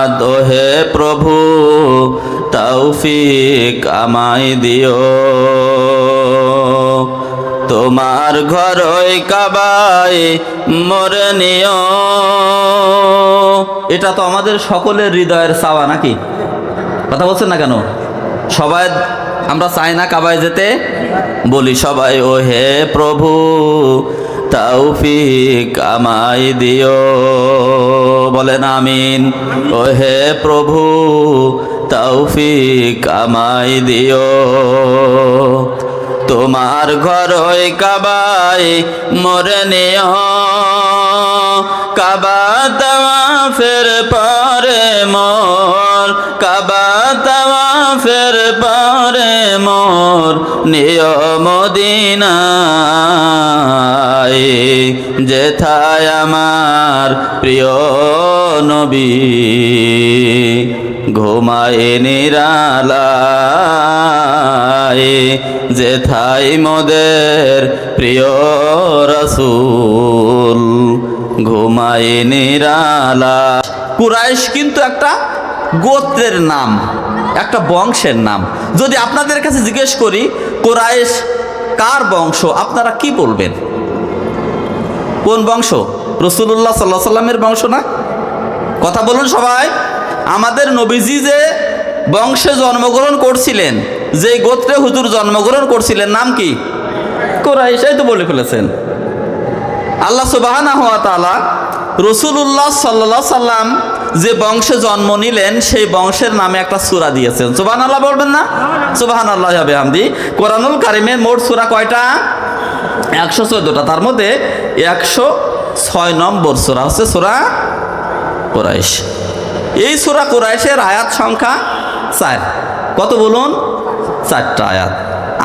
আহাদ হে প্রভু তৌফিক আমায় দিও, তোমার ঘর ওই কাবায় মোরে নিও। এটা তো আমাদের সকলের হৃদয়ের চাওয়া নাকি? কথা বলছেন না কেন? সবাই আমরা চাই না কাবায় যেতে? বলি সবাই, ও হে প্রভু তৌফিক আমায় দিও, বলেন আমিন। ও হে প্রভু তৌফিক আমায় দিও, তোমার ঘর ওই কাবায় মোরে নিও। কাবা তাওয়াফের পরে মোর, কাবা তাওয়াফের পরে মোর নিও মদিনায়, যেথায় আমার প্রিয় নবী ঘুমায় নিরালায়, যেথায় মোদের প্রিয় রাসূল ঘুমায় নিরালায়। কুরাইশ কিন্তু একটা গোত্রের নাম, একটা বংশের নাম। যদি আপনাদের কাছে জিজ্ঞেস করি কুরাইশ কার বংশ, আপনারা কি বলবেন? কোন বংশ? রাসূলুল্লাহ সাল্লাল্লাহু আলাইহি সাল্লামের বংশ না? কথা বলুন সবাই। আমাদের নবীজি যে বংশে জন্মগ্রহণ করছিলেন, যে গোত্রে হুজুর জন্মগ্রহণ করছিলেন, নাম কি? কুরাইশ। এই তো বলে ফেলেছেন। আল্লাহ সুবহানাহু ওয়া তাআলা রাসূলুল্লাহ সাল্লাল্লাহু আলাইহি সাল্লাম যে বংশে জন্ম নিলেন সেই বংশের নামে একটা সূরা দিয়েছেন। সুবহানাল্লাহ বলবেন না? সুবহানাল্লাহি ওয়া বিহামদি। কোরআনুল কারীমের মোট সূরা কয়টা? 114টা। তার মধ্যে 106 নম্বর সূরা হচ্ছে সূরা কুরাইশ। এই সূরা কুরাইশের আয়াত সংখ্যা 4। কত বলুন? 4টা আয়াত।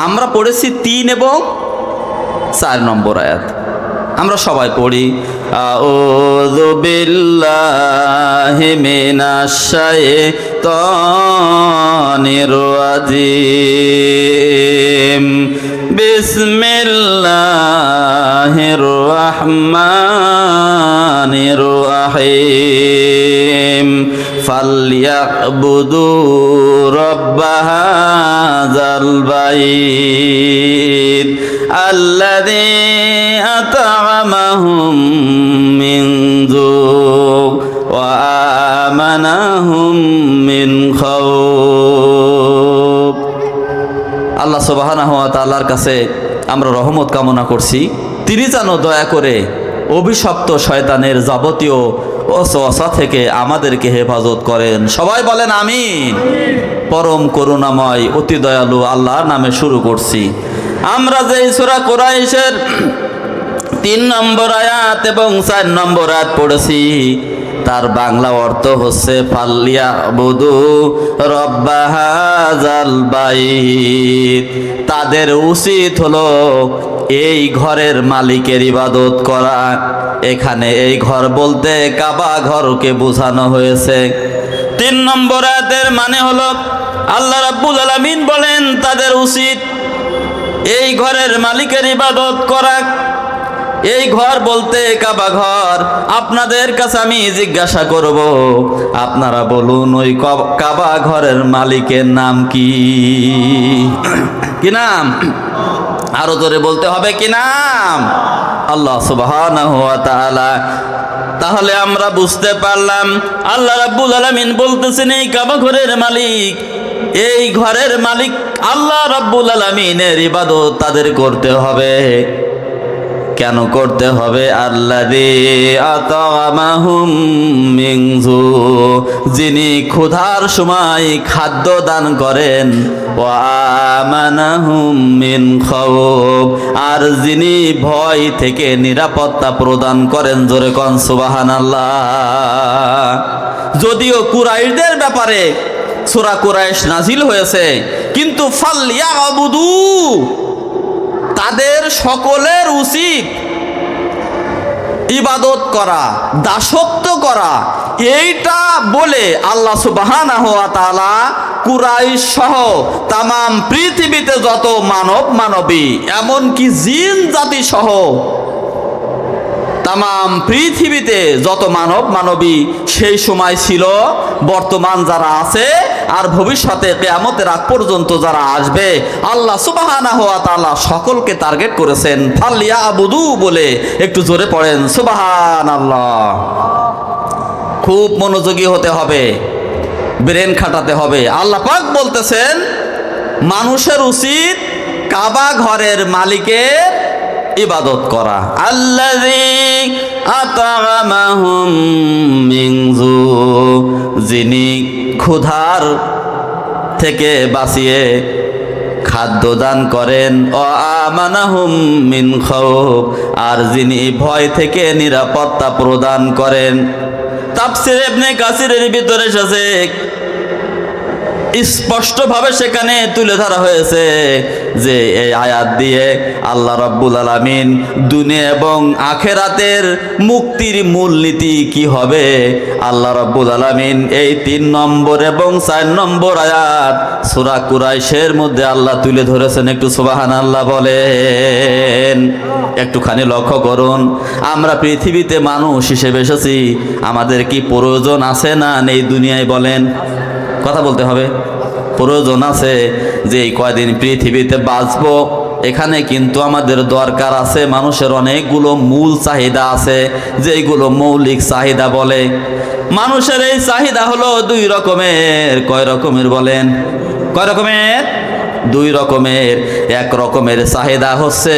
আমরা পড়েছি 3 এবং 4 নম্বর আয়াত। আমরা সবাই পড়ি, আউযু বিল্লাহি মিনাশ শাইতানির রাজিম, বিসমিল্লাহির রহমানির রহিম, ফালইয়াবুদু রাব্ব হাযাল বাইত আল্লাযী আত'আমাহুম মিন যু' ওয়া আমানাহুম মিন খাউফ। আল্লাহ সুবহানাহু ওয়া তাআলার কাছে আমরা রহমত কামনা করছি, তিনি যেন দয়া করে অভিশপ্ত শয়তানের যাবতীয় ওয়াসওয়াসা থেকে আমাদেরকে হেফাজত করেন। সবাই বলেন আমিন। পরম করুণাময় অতি দয়ালু আল্লাহর নামে শুরু করছি। আমরা যে সূরা কুরাইশের 3 নম্বর আয়াত এবং 4 নম্বর আয়াত পড়েছি, তার বাংলা অর্থ হচ্ছে ফালইয়াবুদু রাব্ব হাযাল বাইত। তাদের উচিত হলো এই ঘরের মালিকের ইবাদত করা। এখানে এই ঘর বলতে কাবা ঘরকে বোঝানো হয়েছে। 3 নম্বর আয়াতের মানে হলো আল্লাহ রাব্বুল আলামিন বলেন তাদের উচিত এই ঘরের মালিকের ইবাদত করা। এই ঘর বলতে কাবা ঘর। আপনাদের কাছে আমি জিজ্ঞাসা করব, আপনারা বলুন ওই কাবা ঘরের মালিকের নাম কি? কি নাম? আরো জোরে বলতে হবে, কি নাম? আল্লাহ সুবহানাহু ওয়া তাআলা। তাহলে আমরা বুঝতে পারলাম আল্লাহ রাব্বুল আলামিন বলতেছেন এই কাবা ঘরের মালিক, এই ঘরের মালিক আল্লাহ রাব্বুল আলামিনের ইবাদত তাদের করতে হবে। কেন করতে হবে? আল্লাযী আত'আমাহুম মিন যু', যিনি ক্ষুধার সময় খাদ্য দান করেন, ওয়া আমানাহুম মিন খাউফ, আর যিনি ভয় থেকে নিরাপত্তা প্রদান করেন। জোরে কোন সুবহানাল্লাহ। যদিও কুরাইশদের ব্যাপারে সূরা কুরাইশ নাজিল হয়েছে, কিন্তু ফালইয়াবুদু, তাদের সকলের উচিত ইবাদত করা, দাসত্ব করা। এইটা বলে আল্লাহ সুবহানাহু ওয়া তাআলা কুরাইশ সহ তাম পৃথিবীতে যত মানব মানবী, এমনকি জিন জাতি সহ তামাম পৃথিবীতে যত মানব মানবী সেই সময় ছিল, বর্তমান যারা আছে আর ভবিষ্যতে কিয়ামতের আগ পর্যন্ত যারা আসবে, আল্লাহ সুবহানাহু ওয়া তাআলা সকলকে টার্গেট করেছেন ফালিয়াবুদু বলে। একটু জোরে পড়েন সুবহানাল্লাহ। খুব মনোযোগী হতে হবে, ব্রেন খাটাতে হবে। আল্লাহ পাক বলতেছেন মানুষের উচিত কাবা ঘরের মালিকের ইবাদত করা। আল্লাযী আত'আমাহুম মিন জু, যিনি ক্ষুধার থেকে বাঁচিয়ে খাদ্য দান করেন, ও আমানাহুম মিন খাউফ, আর যিনি ভয় থেকে নিরাপত্তা প্রদান করেন। তাফসীর ইবনে কাসিরের ভিতরে এসেছে, স্পষ্টভাবে সেখানে তুলে ধরা হয়েছে যে এই আয়াত দিয়ে আল্লাহ রাব্বুল আলামিন দুনিয়া এবং আখিরাতের মুক্তির মূলনীতি কি হবে, আল্লাহ রাব্বুল আলামিন এই 3 নম্বর এবং 4 নম্বর আয়াত সূরা কুরাইশের মধ্যে আল্লাহ তুলে ধরেছেন। একটু সুবহানাল্লাহ বলেন। একটুখানি লক্ষ্য করুন, আমরা পৃথিবীতে মানুষ হিসেবে এসেছি, আমাদের কি প্রয়োজন আছে না নেই দুনিয়ায় বলেন? কথা বলতে হবে। প্রয়োজন আছে যে এই কয়দিন পৃথিবীতে বাঁচবো, এখানে কিন্তু আমাদের দরকার আছে মানুষের অনেকগুলো মূল চাহিদা আছে, যেইগুলো মৌলিক চাহিদা বলে। মানুষের এই চাহিদা হলো 2 রকমের। কয় রকমের বলেন? কয় রকমের? 2 রকমের। এক রকমের চাহিদা হচ্ছে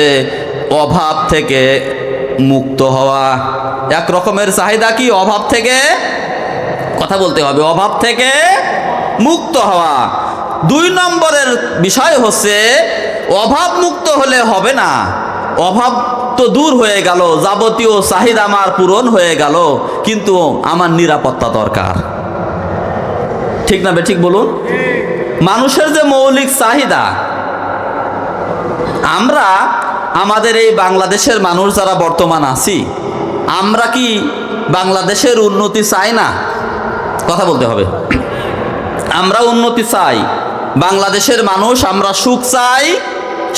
অভাব থেকে মুক্ত হওয়া। এক রকমের চাহিদা কি? অভাব থেকে, কথা বলতে হবে, অভাব থেকে মুক্ত হওয়া। 2 নম্বরের বিষয় হচ্ছে অভাব মুক্ত হলে হবে না, অভাব তো দূর হয়ে গেল, যাবতীয় চাহিদা আমার পূরণ হয়ে গেল, কিন্তু আমার নিরাপত্তা দরকার। ঠিক না ঠিক বলুন? মানুষের যে মৌলিক চাহিদা, আমরা আমাদের এই বাংলাদেশের মানুষ যারা বর্তমান আছি, আমরা কি বাংলাদেশের উন্নতি চাই না? কথা বলতে হবে। আমরা উন্নতি চাই, বাংলাদেশের মানুষ আমরা সুখ চাই,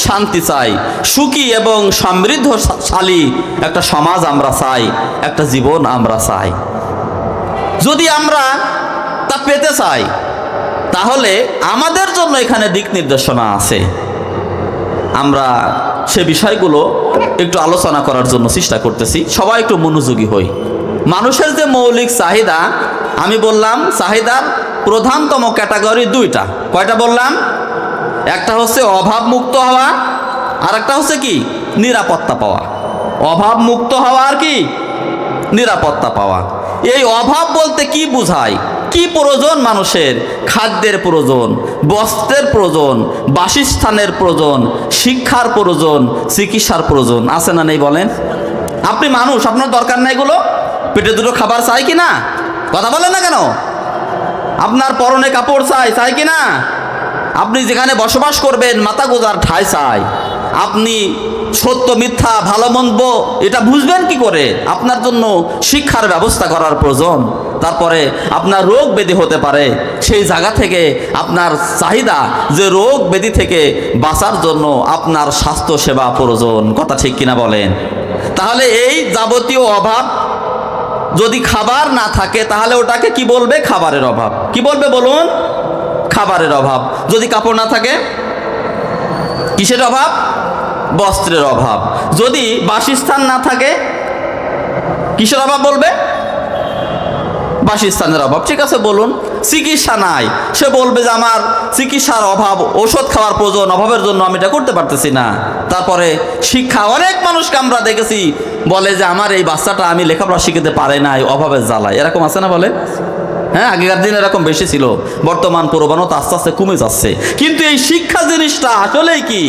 শান্তি চাই, সুখী এবং সমৃদ্ধশালী একটা সমাজ আমরা চাই, একটা জীবন আমরা চাই। যদি আমরা তা পেতে চাই তাহলে আমাদের জন্য এখানে দিক নির্দেশনা আছে। আমরা সে বিষয়গুলো একটু আলোচনা করার জন্য চেষ্টা করতেছি। সবাই একটু মনোযোগী হই। মানুষের যে মৌলিক চাহিদা, আমি বললাম চাহিদার প্রধানতম ক্যাটাগরি 2টা। কয়টা বললাম? একটা হচ্ছে অভাব মুক্ত হওয়া, আর একটা হচ্ছে কি? নিরাপত্তা পাওয়া। অভাব মুক্ত হওয়া আর কি? নিরাপত্তা পাওয়া। এই অভাব বলতে কি বোঝায়? কি প্রয়োজন মানুষের? খাদ্যের প্রয়োজন, বস্ত্রের প্রয়োজন, বাসস্থানের প্রয়োজন, শিক্ষার প্রয়োজন, চিকিৎসার প্রয়োজন। আছে না নেই বলেন? আপনি মানুষ, আপনার দরকার নাই এগুলো? পেটে 2টো খাবার চাই কি না? কথা বলেন না কেন? আপনার পরনে কাপড় চাই কি না? আপনি যেখানে বসবাস করবেন মাথা গোজার ঠাঁই চাই। আপনি সত্য মিথ্যা ভালো মন্দ এটা বুঝবেন কি করে? আপনার জন্য শিক্ষার ব্যবস্থা করার প্রয়োজন। তারপরে আপনার রোগ ব্যাধি হতে পারে, সেই জায়গা থেকে আপনার চাহিদা যে রোগ ব্যাধি থেকে বাঁচার জন্য আপনার স্বাস্থ্য সেবা প্রয়োজন। কথা ঠিক কিনা বলেন? তাহলে এই যাবতীয় অভাব, যদি খাবার না থাকে তাহলে ওটাকে কি বলবে? খাবারের অভাব। কি বলবে বলুন? খাবারের অভাব। যদি কাপড় না থাকে, কিসের অভাব? বস্ত্রের অভাব। যদি বাসস্থান না থাকে, কিসের অভাব বলবে? বাসস্থানের অভাব। ঠিক আছে বলুন। চিকিৎসা নাই, সে বলবে যে আমার চিকিৎসার অভাব, ওষুধ খাওয়ার প্রয়োজন, অভাবের জন্য আমি এটা করতে পারতেছি না। তারপরে শিক্ষা, অনেক মানুষকে আমরা দেখেছি বলে যে আমার এই বাচ্চাটা আমি লেখাপড়া শিখাতে পারে নাই অভাবের জ্বালায়। এরকম আছে না বলে? হ্যাঁ, আগেকার দিন এরকম বেশি ছিল, বর্তমান প্রবণতা আস্তে আস্তে কমে যাচ্ছে। কিন্তু এই শিক্ষা জিনিসটা আসলেই কি,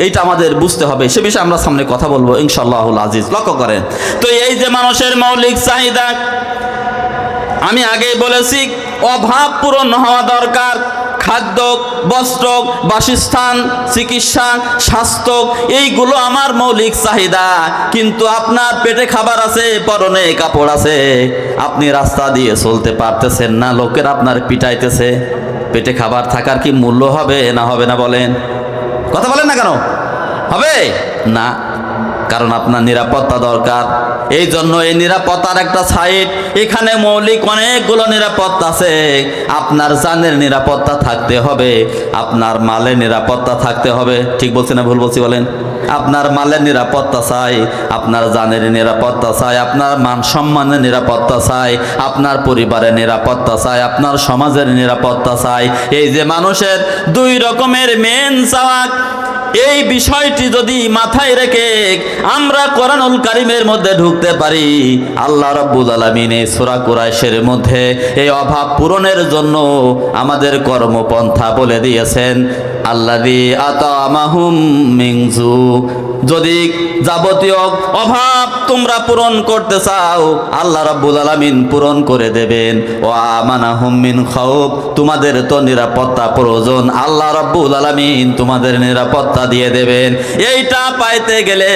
এইটা আমাদের বুঝতে হবে। সে বিষয়ে আমরা সামনে কথা বলবো ইনশাআল্লাহুল আজিজ। লক্ষ্য করেন তো, এই যে মানুষের মৌলিক চাহিদা, আমি আগেই বলেছি অভাব পূরণ হওয়া দরকার। খাদ্য, বস্ত্র, বাসস্থান, চিকিৎসা, স্বাস্থ্য, এইগুলো আমার মৌলিক চাহিদা। কিন্তু আপনার পেটে খাবার আছে, পরনে কাপড় আছে, আপনি রাস্তা দিয়ে চলতে পারতেছেন না, লোকের আপনার পিটাইতেছে। পেটে খাবার থাকার কি মূল্য হবে না হবে না বলেন? কথা বলেন না কেন? হবে না, কারণ আপনার নিরাপত্তা দরকার। এই জন্য এই নিরাপত্তার একটা সাইট, এখানে মৌলিক অনেকগুলো নিরাপত্তা আছে। আপনার জানের নিরাপত্তা থাকতে হবে, আপনার মালের নিরাপত্তা থাকতে হবে। ঠিক বলছি না ভুল বলছি বলেন? আপনার মালের নিরাপত্তা চাই, আপনার জানের নিরাপত্তা চাই, আপনার মান সম্মানের নিরাপত্তা চাই, আপনার পরিবারের নিরাপত্তা চাই, আপনার সমাজের নিরাপত্তা চাই। এই যে মানুষের দুই রকমের মেন চাওয়া, এই বিষয়টি যদি মাথায় রেখে আমরা কোরআনুল কারীমের মধ্যে ঢুকতে পারি, আল্লাহ রাব্বুল আলামিন এই সূরা কুরাইশের মধ্যে এই অভাব পূরণের জন্য আমাদের কর্মপন্থা বলে দিয়েছেন। আল্লাযী আতামাহুম মিন জু, যদি যাবতীয় অভাব তোমরা পূরণ করতে চাও, আল্লাহ রাব্বুল আলামিন পূরণ করে দেবেন। ওয়া আমানাহুম মিন খাউফ, তোমাদের তো নিরাপত্তা প্রয়োজন, আল্লাহ রাব্বুল আলামিন তোমাদের নিরাপত্তা দিয়ে দেবেন। এইটা পাইতে গেলে,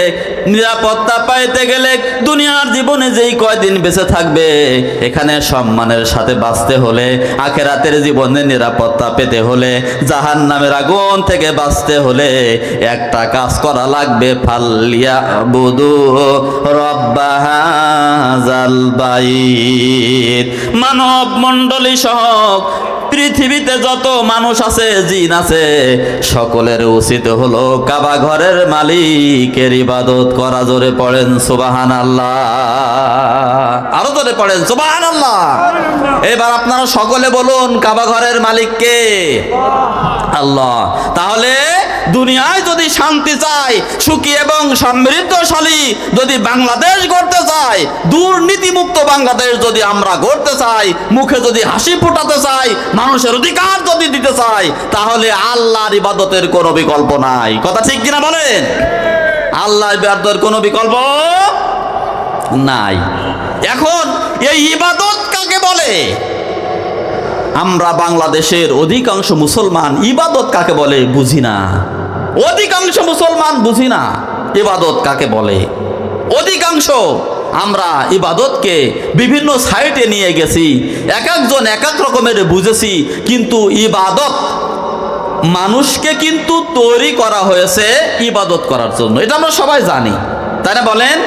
নিরাপত্তা পাইতে গেলে দুনিয়ার জীবনে যেই কয়দিন বেঁচে থাকবে, এখানে সম্মানের সাথে বাঁচতে হলে, আখিরাতের জীবনে নিরাপত্তা পেতে হলে, জাহান্নামের আগুন থেকে বাঁচতে হলে একটা কাজ করা লাগবে, ফালিয়াবুদু রাব্বা হাযাল বাইত। মানব মণ্ডলী সহ পৃথিবীতে যত মানুষ আছে, জিন আছে, সকলের উচিত হলো কাবা ঘরের মালিকের ইবাদত করা। জোরে পড়েন সুবহানাল্লাহ, আরো জোরে পড়েন সুবহানাল্লাহ। এবার আপনারা সকলে বলুন, কাবা ঘরের মালিক কে? আল্লাহ। তাহলে দুনিয়ায় যদি শান্তি চাই, সুখী এবং সমৃদ্ধশালী যদি বাংলাদেশ গড়তে চাই, দুর্নীতিমুক্ত বাংলাদেশ যদি আমরা গড়তে চাই, মুখে যদি হাসি ফোটাতে চাই, মানুষের অধিকার যদি দিতে চাই, তাহলে আল্লাহর ইবাদতের কোনো বিকল্প নাই। কথা ঠিক কিনা বলেন? আল্লাহর ইবাদতের কোনো বিকল্প নাই। এখন এই ইবাদত কাকে বলে? আমরা বাংলাদেশের অধিকাংশ মুসলমান ইবাদত কাকে বলে বুঝি না। অধিকাংশ মুসলমান বুঝি না ইবাদত কাকে বলে। অধিকাংশ আমরা ইবাদতকে বিভিন্ন সাইটে নিয়ে গেছি, এক একজন এক এক রকমের বুঝেছি, কিন্তু ইবাদত মানুষকে কিন্তু তৈরি করা হয়েছে ইবাদত করার জন্য, এটা আমরা সবাই জানি, তাই না? বলেন,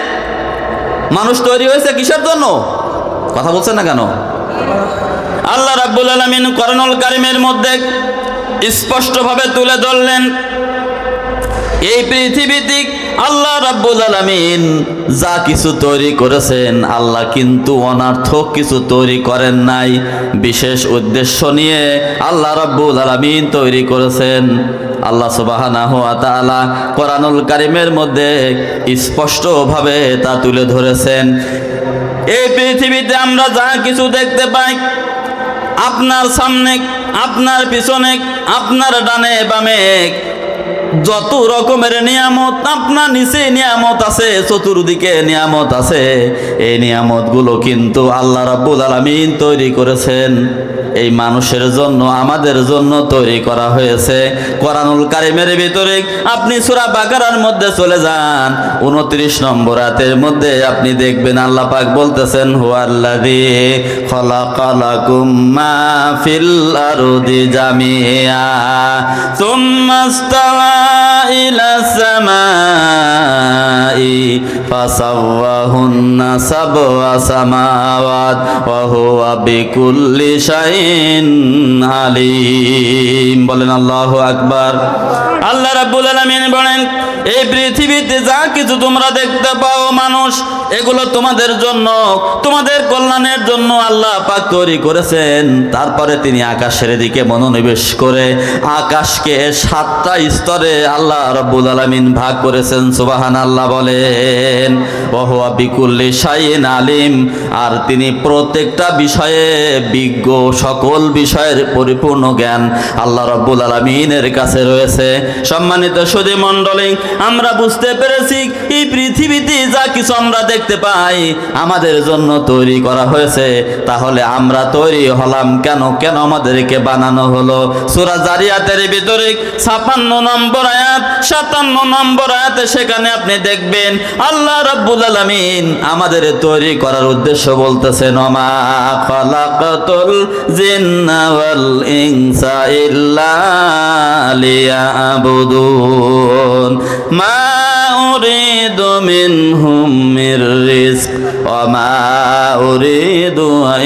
মানুষ তৈরি হয়েছে কিসের জন্য? কথা বলছেন না কেন? আল্লাহ রাব্বুল আলামিন কোরআনুল কারীমের মধ্যে স্পষ্টভাবে তুলে ধরলেন, এই পৃথিবীতে আল্লাহ রাব্বুল আলামিন যা কিছু তৈরি করেছেন, আল্লাহ কিন্তু অনার্থক কিছু তৈরি করেন নাই। বিশেষ উদ্দেশ্য নিয়ে আল্লাহ রাব্বুল আলামিন তৈরি করেছেন। আল্লাহ সুবহানাহু ওয়া তাআলা কোরআনুল কারীমের মধ্যে স্পষ্টভাবে তা তুলে ধরেছেন। এই পৃথিবীতে আমরা যা কিছু দেখতে পাই, আপনার সামনে, আপনার পিছনে, আপনার ডানে বামে যত রকমের নিয়ামত, আপনার নিচে নিয়ামত আছে, চতুর্দিকে নিয়ামত আছে, এই নিয়ামতগুলো কিন্তু আল্লাহ রাব্বুল আলামিন তৈরি করেছেন। এই মানুষের জন্য, আমাদের জন্য তৈরি করা হয়েছে। কোরআনুল কারীমের ভিতরে আপনি সূরা বাকারার মধ্যে চলে যান, 29 নম্বর আয়াতের মধ্যে আপনি দেখবেন আল্লাহ পাক বলতেছেন, হুয়াল্লাযী খালাকালাকুম মা ফিল আরদি জামিআ সুম্মা ইস্তাওয়া ইলাস সামাই ফাসাওয়াহুন্না সাবআ সামাওয়াত ওয়া হুয়া বিকুল্লি শাইইন আলিম। বলেন আল্লাহু আকবার। আল্লাহ রাব্বুল আলামিন বলেন, এই পৃথিবীতে যা কিছু তোমরা দেখতে পাও মানুষ, এগুলো তোমাদের জন্য, তোমাদের কল্যাণের জন্য আল্লাহ পাক তৈরি করেছেন। তারপরে তিনি আকাশের দিকে মনোনিবেশ করে আকাশকে 7টা স্তরে আল্লাহ রাব্বুল আলামিন ভাগ করেছেন। সুবহানাল্লাহ বলেন। ওয়া হুয়া বিকুল্লি শাইইন আলিম, আর তিনি প্রত্যেকটা বিষয়ে বিজ্ঞ, সকল বিষয়ের পরিপূর্ণ জ্ঞান আল্লাহ রাব্বুল আলামিনের কাছে রয়েছে। সম্মানিত সুধী মণ্ডলী, আমরা বুঝতে পেরেছি এই পৃথিবীতে যা কিছু আমরা দেখতে পাই আমাদের জন্য তৈরি করা হয়েছে। তাহলে আমরা তৈরি হলাম কেন? কেন আমাদেরকে বানানো হলো? সূরা জারিয়াতের ভিতরে 56 নম্বর আয়াত, 57 নম্বর আয়াতে সেখানে আপনি দেখবেন আল্লাহ রাব্বুল আলামিন আমাদের তৈরি করার উদ্দেশ্য বলতেছেন, ওমা খালাকাতুল জিন্না ওয়াল ইনসা ইল্লা লিয়াবুদুন মা উরিদু মিনহুম মির রিজক ওয়া মা উরিদু আন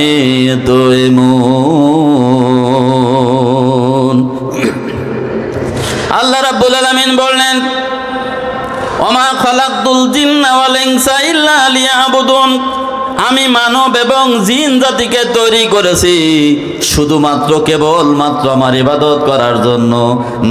ইউতইমুন। আল্লাহ রাব্বুল আলামিন বললেন, ওমা খালাকতুল জিন্না ওয়াল ইনসা ইল্লা লিয়াবুদুন, আমি মানব এবং জিন জাতিকে তৈরি করেছি শুধুমাত্র কেবলমাত্র আমার ইবাদত করার জন্য।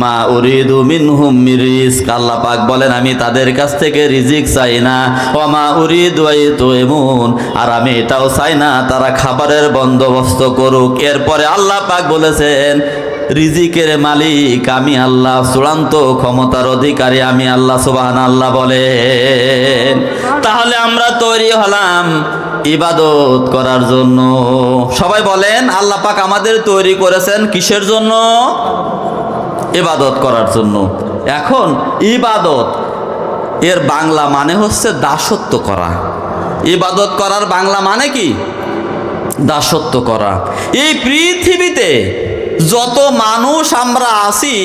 মা উরিদু মিনহুম মির রিজক, আল্লাহ পাক বলেন আমি তাদের কাছ থেকে রিজিক চাই না। ওয়া মা উরিদু আন ইউতইমুন, আর আমি এটাও চাই না তারা খাবারের বন্দোবস্ত করুক। এরপরে আল্লাহ পাক বলেছেন রিজিকের মালিক আমি আল্লাহ, চূড়ান্ত ক্ষমতার অধিকারী আমি আল্লাহ সুবহানাল্লাহ বলেন। তাহলে আমরা তৈরি হলাম ইবাদত করার জন্য। সবাই বলেন আল্লাহ পাক আমাদের তৈরি করেছেন কিসের জন্য? ইবাদত করার জন্য। এখন ইবাদত এর বাংলা মানে হচ্ছে দাসত্ব করা। ইবাদত করার বাংলা মানে কি? দাসত্ব করা। এই পৃথিবীতে যত মানুষ আমরা আছি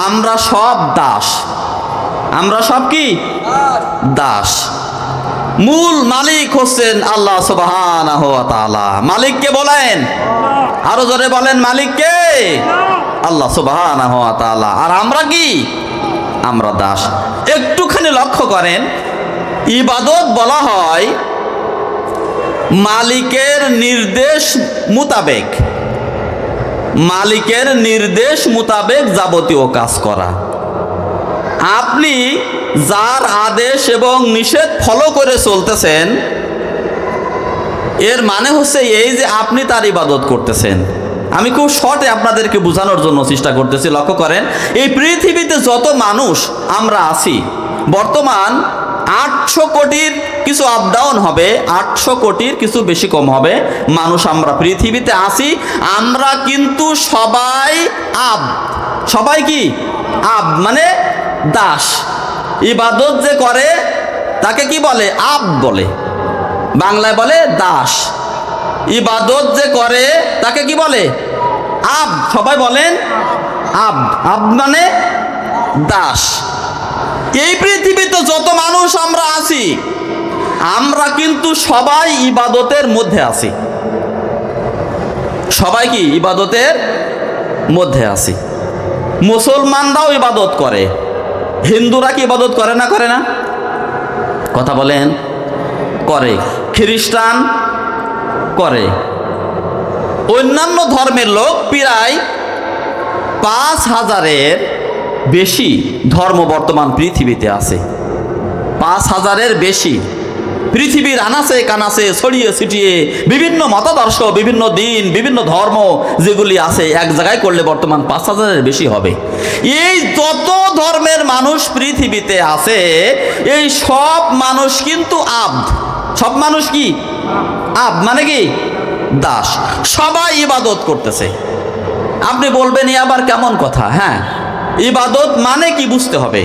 আমরা সব দাস। আমরা সব কি? দাস। মূল মালিক হচ্ছেন আল্লাহ সুবহানাহু ওয়া তাআলা। মালিককে বলেন, আরো জোরে বলেন মালিককে, আল্লাহ সুবহানাহু ওয়া তাআলা। আর আমরা কি? আমরা দাস। একটুখানি লক্ষ্য করেন, ইবাদত বলা হয় মালিকের নির্দেশ মোতাবেক, মালিকের নির্দেশ মোতাবেক যাবতীয় কাজ করা। আপনি যার আদেশ এবং নিষেধ ফলো করে চলতেছেন এর মানে হচ্ছে এই যে আপনি তার ইবাদত করতেছেন। আমি খুব শর্টে আপনাদেরকে বোঝানোর জন্য চেষ্টা করতেছি। লক্ষ্য করেন, এই পৃথিবীতে যত মানুষ আমরা আছি, বর্তমান 800 কোটির কিছু আপ ডাউন হবে, 800 কোটির কিছু বেশি কম হবে মানুষ আমরা পৃথিবীতে আছি। আমরা কিন্তু সবাই আব, সবাই কি? আব মানে দাস। ইবাদত যে করে তাকে কি বলে? আব বলে, বাংলায় বলে দাস। ইবাদত যে করে তাকে কি বলে? আব। সবাই বলেন আব। আব মানে দাস। এই পৃথিবীতে যত মানুষ আমরা আছি আমরা কিন্তু সবাই ইবাদতের মধ্যে আছি। সবাই কি? ইবাদতের মধ্যে আছি। মুসলমানরাও ইবাদত করে, হিন্দুরা কি ইবাদত করে না? করে না? কথা বলেন। করে। খ্রিস্টান করে। অন্যান্য ধর্মের লোক প্রায় 5000-এর বেশি ধর্ম বর্তমান পৃথিবীতে আছে। 5000-এর বেশি। পৃথিবীর আনাচে কানাচে ছড়িয়ে ছিটিয়ে বিভিন্ন মতাদর্শ, বিভিন্ন দিন, বিভিন্ন ধর্ম যেগুলি আছে এক জায়গায় করলে বর্তমান 5000-এর বেশি হবে। এই যত ধর্মের মানুষ পৃথিবীতে আছে এই সব মানুষ কিন্তু আব্দ। সব মানুষ কি? আব মানে কি? দাস। সবাই ইবাদত করতেছে। আপনি বলবেন এ আবার কেমন কথা? হ্যাঁ, ইবাদত মানে কি বুঝতে হবে।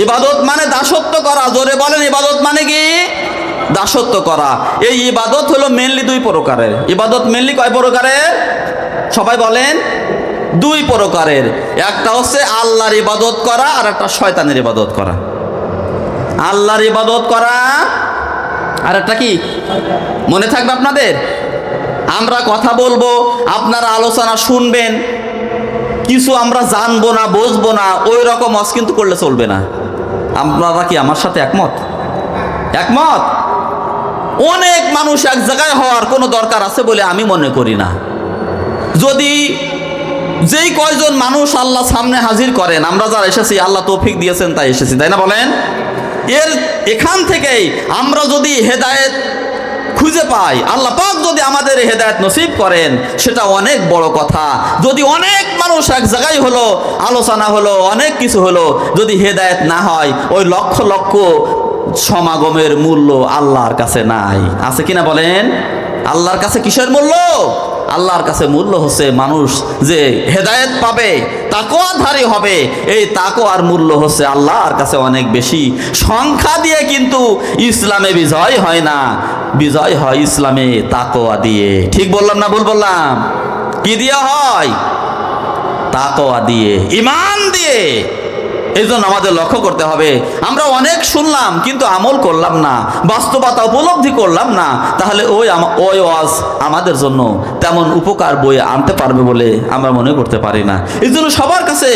ইবাদত মানে দাসত্ব করা। জোরে বলেন, ইবাদত মানে কি? দাসত্ব করা। এই ইবাদত হলো মেনলি 2 প্রকারের। ইবাদত মেনলি কয় প্রকারের? সবাই বলেন 2 প্রকারের। একটা হচ্ছে আল্লাহর ইবাদত করা আর একটা শয়তানের ইবাদত করা। আল্লাহর ইবাদত করা আর একটা কি? মনে থাকবে আপনাদের? আমরা কথা বলবো, আপনারা আলোচনা শুনবেন, কিছু আমরা জানবো না, বুঝবো না, ওই রকম ওয়াজ কিন্তু করলে চলবে না। আপনারা কি আমার সাথে একমত? একমত? অনেক মানুষ এক জায়গায় হওয়ার কোনো দরকার আছে বলে আমি মনে করি না। যদি যেই কয়জন মানুষ আল্লাহ সামনে হাজির করেন, আমরা যারা এসেছি আল্লাহ তৌফিক দিয়েছেন তাই এসেছি, তাই না বলেন? এখান থেকেই আমরা যদি হেদায়েত খুঁজে পাই, আল্লাহ পাক যদি আমাদের হেদায়েত নসিব করেন, সেটা অনেক বড় কথা। যদি অনেক মানুষ এক জায়গায় হলো, আলোচনা হলো, অনেক কিছু হলো, যদি হেদায়েত না হয় ওই লক্ষ লক্ষ সমাগমের মূল্য আল্লাহর কাছে নাই। আছে কিনা বলেন? আল্লাহর কাছে কিসের মূল্য? আল্লাহর কাছে মূল্য হচ্ছে মানুষ যে হেদায়েত পাবে, তাকওয়াধারী হবে, এই তাকওয়ার মূল্য হচ্ছে আল্লাহর কাছে অনেক বেশি। সংখ্যা দিয়ে কিন্তু ইসলামে বিজয় হয় না, বিজয় হয় ইসলামে তাকওয়া দিয়ে। ঠিক বললাম না ভুল বললাম? কি দিয়ে হয়? তাকওয়া দিয়ে, ঈমান দিয়ে। এই জন্য আমাদের লক্ষ্য করতে হবে, আমরা অনেক শুনলাম কিন্তু আমল করলাম না, বাস্তবতা উপলব্ধি করলাম না, তাহলে ওই ওয়াজ আমাদের জন্য তেমন উপকার বয়ে আনতে পারবে বলে আমরা মনে করতে পারি না। এই জন্য সবার কাছে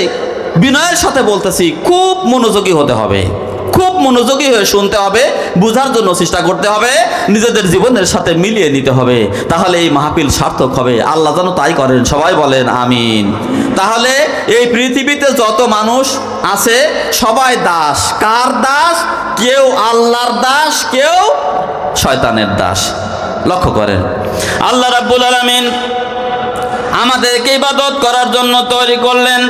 বিনয়ের সাথে বলতেছি, খুব মনোযোগী হতে হবে, খুব মনোযোগী হয়ে শুনতে হবে, বোঝার জন্য চেষ্টা করতে হবে, নিজেদের জীবনের সাথে মিলিয়ে নিতে হবে, তাহলে এই মাহফিল সার্থক হবে। আল্লাহ যেন তাই করেন, সবাই বলেন আমিন। তাহলে এই পৃথিবীতে যত মানুষ আছে সবাই দাস। কার দাস? কেউ আল্লাহর দাস, কেউ শয়তানের দাস। লক্ষ্য করেন, আল্লাহ রাব্বুল আলামিন আমাদেরকে ইবাদত করার জন্য তৈরি করলেন।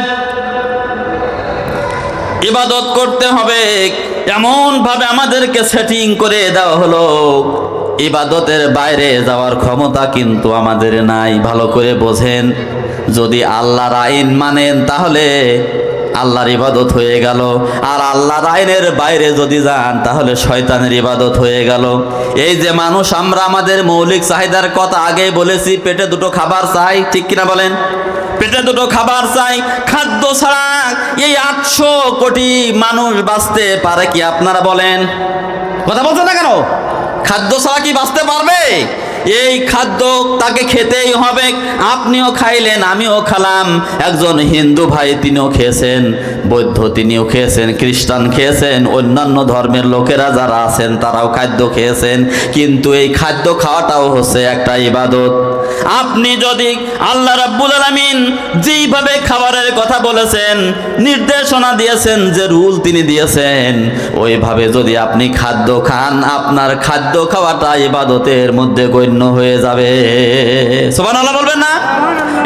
ইবাদত করতে হবে এমন ভাবে আমাদেরকে সেটিং করে দেওয়া হলো, ইবাদতের বাইরে যাওয়ার ক্ষমতা কিন্তু আমাদের নাই। ভালো করে বোঝেন, যদি আল্লাহর আইন মানেন তাহলে আল্লাহর ইবাদত হয়ে গেল, আর আল্লাহর আইনের বাইরে যদি যান তাহলে শয়তানের ইবাদত হয়ে গেল। এই যে মানুষ, আমরা আমাদের মৌলিক চাহিদার কথা আগেই বলেছি, পেটে দুটো খাবার চাই, ঠিক কিনা বলেন? পেটে দুটো খাবার চাই। খাদ্য ছাড়া এই 800 কোটি মানুষ বাঁচতে পারে কি আপনারা বলেন? কথা বলছেন না কেন? খাদ্য ছাড়া কি বাঁচতে পারবে? এই খাদ্য তাকে খেতেই হবে। আপনিও খাইলেন, আমিও খেলাম, একজন হিন্দু ভাই তিনিও খেয়েছেন, বৌদ্ধ তিনিও খেয়েছেন, খ্রিস্টান খেয়েছেন, অন্যান্য ধর্মের লোকেরা যারা আছেন তারাও খাদ্য খেয়েছেন, কিন্তু এই খাদ্য খাওয়াটাও হচ্ছে একটা ইবাদত। আপনি যদি আল্লাহ রাব্বুল আলামিন যেইভাবে খাবারের কথা বলেছেন, নির্দেশনা দিয়েছেন, যে রুল তিনি দিয়েছেন, ওইভাবে যদি আপনি খাদ্য খান, আপনার খাদ্য খাওয়াটা ইবাদতের মধ্যে গণ্য হয়ে যাবে। সুবহানাল্লাহ বলবেন না?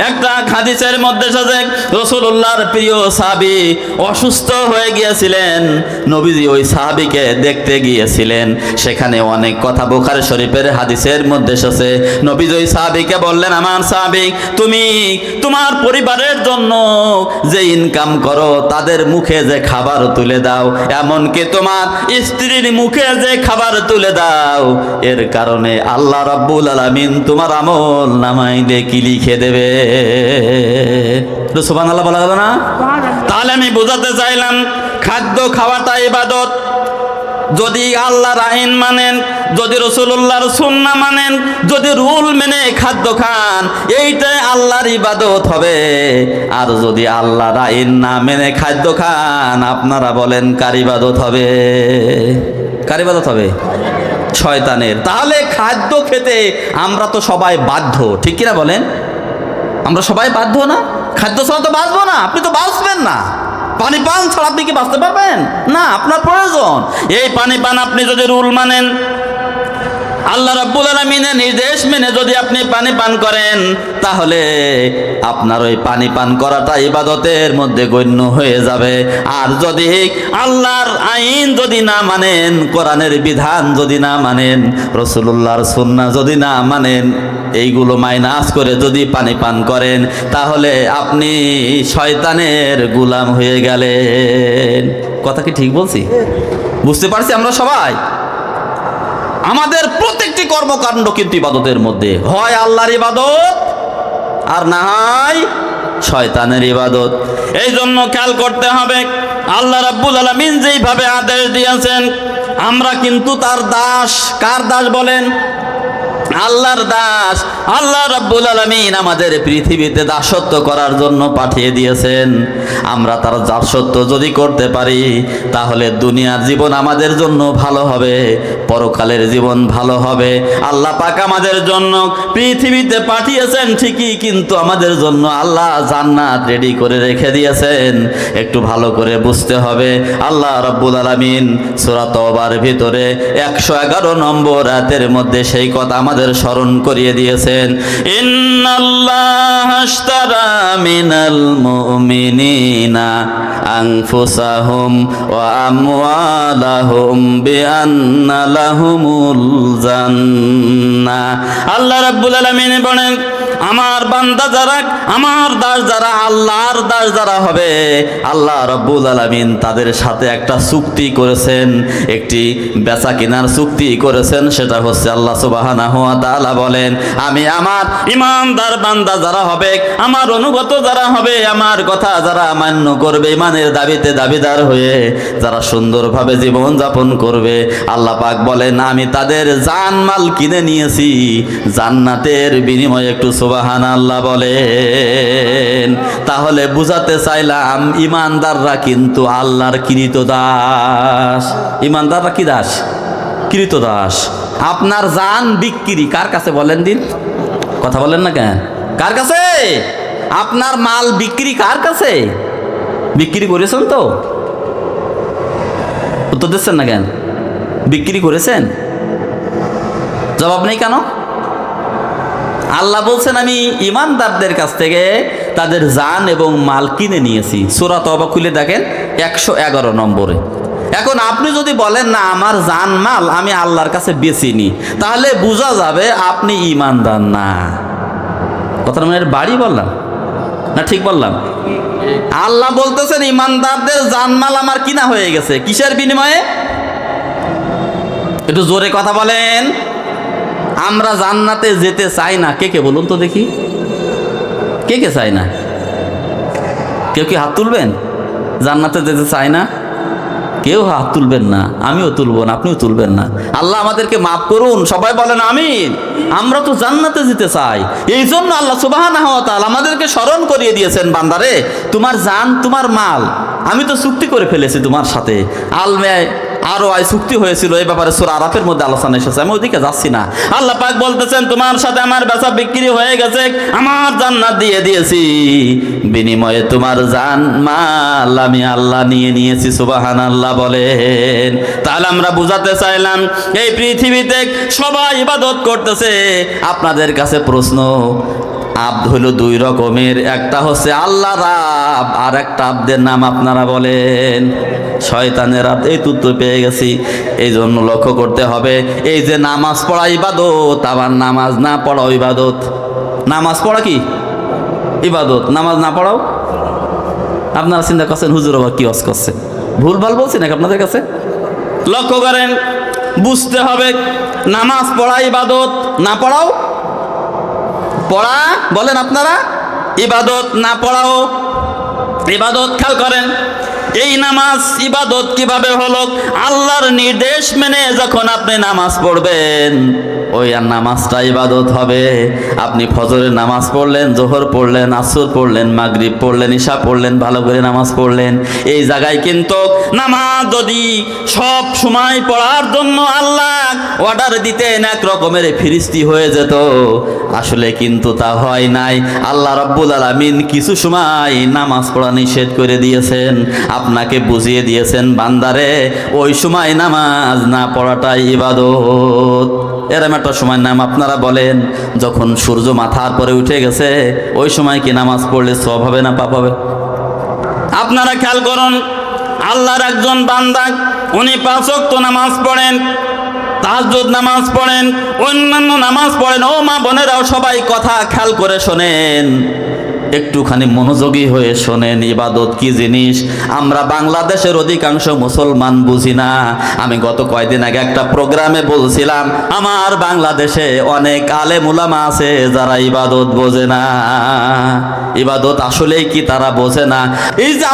একটা হাদিসের মধ্যে এসেছে, রাসূলুল্লাহর প্রিয় সাহাবী অসুস্থ হয়ে গিয়েছিলেন, নবীজি ওই সাহাবীকে দেখতে গিয়েছিলেন। সেখানে অনেক কথা বুখারী শরীফের হাদিসের মধ্যে এসেছে। নবীজি ওই সাহাবীকে বললেন, আমার সাহাবী, তুমি তোমার পরিবারের জন্য যে ইনকাম করো তাদের মুখে যে খাবার তুলে দাও, এমনকি তোমার স্ত্রীর মুখে যে খাবার তুলে দাও, এর কারণে আল্লাহ রাব্বুল আলামিন তোমার আমল নামায় কি লিখে দেবে। সুবহানাল্লাহ বলা গেল না? তাহলে আমি বোঝাতে চাইলাম, খাদ্য খাওয়াটা ইবাদত। যদি আল্লাহর আইন মানেন, যদি রাসূলুল্লাহর সুন্নাহ মানেন, যদি রুল মেনে খাদ্য খান, এইটাই আল্লাহর ইবাদত হবে। আর যদি আল্লাহর আইন না মেনে খাদ্য খান, আপনারা বলেন কার ইবাদত হবে? কার ইবাদত হবে? শয়তানের। তাহলে খাদ্য খেতে আমরা তো সবাই বাধ্য, ঠিক কিনা বলেন? আমরা সবাই বাধ্য না? খাদ্য ছাড়া তো বাঁচবো না, আপনি তো বাঁচবেন না। পানি পান ছাড়া আপনি কি বাঁচতে পারবেন? না, আপনার প্রয়োজন। এই পানি পান আপনি যদি রুল মানেন, আল্লাহ রাব্বুল আলামিনের নির্দেশ মেনে যদি আপনি পানি পান করেন, তাহলে আপনার ওই পানি পান করাটা ইবাদতের মধ্যে গণ্য হয়ে যাবে। আর যদি আল্লাহর আইন যদি না মানেন, কোরআনের বিধান যদি না মানেন, রাসূলুল্লাহর সুন্নাহ যদি না মানেন, এইগুলো মাইনাস করে যদি পানি পান করেন, তাহলে আপনি শয়তানের গোলাম হয়ে গেলেন। কথা কি ঠিক বলছি? বুঝতে পারছি আমরা সবাই? আমাদের প্রত্যেকটি কর্মকাণ্ড কিন্তু ইবাদতের মধ্যে, হয় আল্লাহর ইবাদত আর না হয় শয়তানের ইবাদত। এই জন্য খেয়াল করতে হবে, আল্লাহ রাব্বুল আলামিন যেইভাবে আদেশ দিয়েছেন, আমরা কিন্তু তার দাস। কার দাস বলেন? আল্লাহর দাস। আল্লাহ রাব্বুল আলামিন আমাদের পৃথিবীতে দাসত্ব করার জন্য পাঠিয়ে দিয়েছেন। আমরা তার দাসত্ব যদি করতে পারি, তাহলে দুনিয়ার জীবন আমাদের জন্য ভালো হবে, পরকালের জীবন ভালো হবে। আল্লাহ পাক আমাদের জন্য পৃথিবীতে পাঠিয়েছেন ঠিকই, কিন্তু আমাদের জন্য আল্লাহ জান্নাত রেডি করে রেখে দিয়েছেন। একটু ভালো করে বুঝতে হবে। আল্লাহ রাব্বুল আলামিন সূরা তওবার ভিতরে 111 নম্বর আয়াতের মধ্যে সেই কথা আমাদের স্মরণ করিয়ে দিয়েছেন। ইন্নাল্লাহা আশতারা মিনাল মুমিনিনা আনফুসাহুম ওয়া আমওয়ালাহুম বিআন্না লাহুমুল জান্নাহ। আল্লাহ রাব্বুল আলামিন বলেন, আমার বান্দা যারা, আমার দাস যারা, আল্লাহর দাস যারা হবে, আল্লাহ রাব্বুল আলামিন তাদের সাথে একটা চুক্তি করেছেন, একটি বেচা কেনার চুক্তি করেছেন। সেটা হচ্ছে আল্লাহ সুবহানাহু ওয়া তাআলা বলেন, আমি আমার ইমানদার বান্দা যারা হবে, আমার অনুগত যারা হবে, আমার কথা যারা মান্য করবে, ইমানের দাবিতে দাবিদার হয়ে যারা সুন্দরভাবে জীবন যাপন করবে, আল্লাহ পাক বলেন আমি তাদের জানমাল কিনে নিয়েছি জান্নাতের বিনিময়ে। একটু সুবহানাল্লাহ বলেন। তাহলে বুঝাতে চাইলাম ইমানদাররা কিন্তু আল্লাহর কৃতদাস। ইমানদাররা কি দাস? কৃতদাস। আপনার জান বিক্রি কার কাছে বলেন দিন? কথা বলেন না কেন? কার কাছে? আপনার মাল বিক্রি কার কাছে? বিক্রি করেছেন তো? উত্তর দিচ্ছেন না কেন? বিক্রি করেছেন? জবাব নেই কেন? আল্লাহ বলছেন আমি ইমানদারদের কাছ থেকে তাদের জান এবং মাল কিনে নিয়েছি। সূরা তওবা খুলে দেখেন 111 নম্বরে। এখন আপনি যদি বলেন না আমার জান মাল আমি আল্লাহর কাছে বেচিনি, তাহলে বোঝা যাবে আপনি ইমানদার না। কথাটা মানে বাড়ি বললাম না ঠিক বললাম? আল্লাহ বলতেছেন ইমানদারদের জানমাল আমার কিনা হয়ে গেছে। কিসের বিনিময়ে? একটু জোরে কথা বলেন। আমরা জান্নাতে যেতে চাই না, কে কে বলুন তো দেখি? কে কে চাই না? কেউ কি হাত তুলবেন? জান্নাতে যেতে চাই না? কেউ হাত তুলবেন না, আমিও তুলবো না, আপনিও তুলবেন না। আল্লাহ আমাদেরকে মাফ করুন, সবাই বলেন আমিন। আমরা তো জান্নাতে যেতে চাই, এই জন্য আল্লাহ সুবহানাহু ওয়া তাআলা আমাদেরকে স্মরণ করিয়ে দিয়েছেন, বান্দারে তোমার জান তোমার মাল আমি তো চুক্তি করে ফেলেছি তোমার সাথে। আলমে আরো চুক্তি হয়েছিল এই ব্যাপারে সূরা আরাফের মধ্যে আলোচনা এসেছে, আমি ওইদিকে যাচ্ছি না। আল্লাহ পাক বলতেছেন তোমার সাথে আমার বেচা বিক্রি হয়ে গেছে, আমার জান্নাত দিয়ে দিয়েছি, বিনিময়ে তোমার জান মাল আমি আল্লাহ নিয়ে নিয়েছি। সুবহানাল্লাহ বলেন। তাহলে আমরা বুঝাতে চাইলাম এই পৃথিবীতে সবাই ইবাদত করতেছে। আপনাদের কাছে প্রশ্ন, আব্দ হলো দুই রকমের, একটা হচ্ছে আল্লাহ রাব, আর একটা আব্দের নাম আপনারা বলেন শয়তানের আব্দ। এই উত্তর পেয়ে গেছি। এই জন্য লক্ষ্য করতে হবে, এই যে নামাজ পড়া ইবাদত, আবার নামাজ না পড়াও ইবাদত। নামাজ পড়া কি ইবাদত, নামাজ না পড়াও? আপনারা চিন্তা করছেন হুজুর আবার কি ওয়াজ করছে, ভুলভাল বলছি নাকি আপনাদের কাছে? লক্ষ্য করেন, বুঝতে হবে নামাজ পড়া ইবাদত, না পড়াও পড়া বলেন আপনারা ইবাদত, না পড়াও ইবাদত। খেয়াল করেন এই নামাজ ইবাদত কিভাবে হলো? আল্লাহর নির্দেশ মেনে যখন আপনি নামাজ পড়বেন, ওই আর নামাজটা ইবাদত হবে। আপনি ফজরের নামাজ পড়লেন, জোহর পড়লেন, আসর পড়লেন, মাগরিব পড়লেন, ইশা পড়লেন, ভালো করে নামাজ পড়লেন। এই জায়গায় কিন্তু নামাজ যদি সব সময় পড়ার জন্য আল্লাহ অর্ডার দিতেন, এক রকমের ফিরিস্তি হয়ে যেত। আসলে কিন্তু তা হয় নাই। আল্লাহ রাব্বুল আলামিন কিছু সময় নামাজ পড়া নিষেধ করে দিয়েছেন, আপনাকে বুঝিয়ে দিয়েছেন বান্দারে ওই সময় নামাজ না পড়াটাই ইবাদত। এরম একটা সময় নাম আপনারা বলেন যখন সূর্য মাথার পরে উঠে গেছে, ওই সময় কি নামাজ পড়লে সওয়াব হবে না পাপ হবে? আপনারা খেয়াল করুন, আল্লাহর একজন বান্দা উনি 5 ওয়াক্ত নামাজ পড়েন, তাহাজ্জুদ নামাজ পড়েন, অন্যান্য নামাজ পড়েন। ও মা বোনেরাও সবাই কথা খেয়াল করে শোনেন, একটুখানি মনোযোগী হয়ে শোনেন। ইবাদত কি জিনিস আমরা বাংলাদেশের অধিকাংশ মুসলমান বুঝি না। আমি গত কয়েকদিন আগে একটা প্রোগ্রামে বলছিলাম, আমার বাংলাদেশে অনেক আলেম উলামা আছে যারা ইবাদত বোঝে না। ইবাদত আসলেই কি তারা বোঝে না? এই যে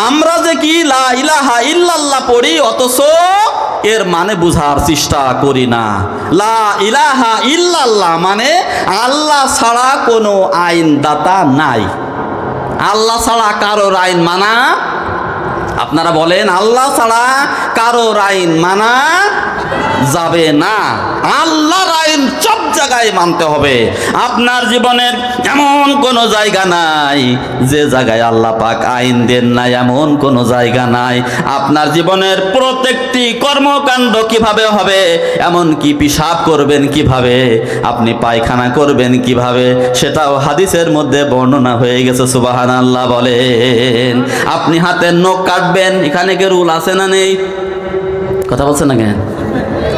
আমরা যে কি লা ইলাহা ইল্লাল্লাহ পড়ি, অথচ এর মানে বুঝার চেষ্টা করি না। লা ইলাহা ইল্লাল্লাহ মানে আল্লাহ ছাড়া কোনো আইনদাতা নাই। আল্লাহ ছাড়া কারোর আইন মানা, আপনারা বলেন আল্লাহ ছাড়া কারোর আইন মানা যাবে না। আল্লাহর আইন সব জায়গায় মানতে হবে। আপনার জীবনের এমন কোনো জায়গা নাই যে জায়গায় আল্লাহ পাক আইন দেন নাই, এমন কোনো জায়গা নাই। আপনার জীবনের প্রত্যেকটি কর্মকাণ্ড কিভাবে হবে, এমন কি পেশাব করবেন কিভাবে, আপনি পায়খানা করবেন কিভাবে, সেটাও হাদিসের মধ্যে বর্ণনা হয়ে গেছে। সুবহানাল্লাহ বলেন। আপনি হাতের নখ কাটবেন, এখানে কি রুল আছে না নেই? কথা বলছেন না কেন?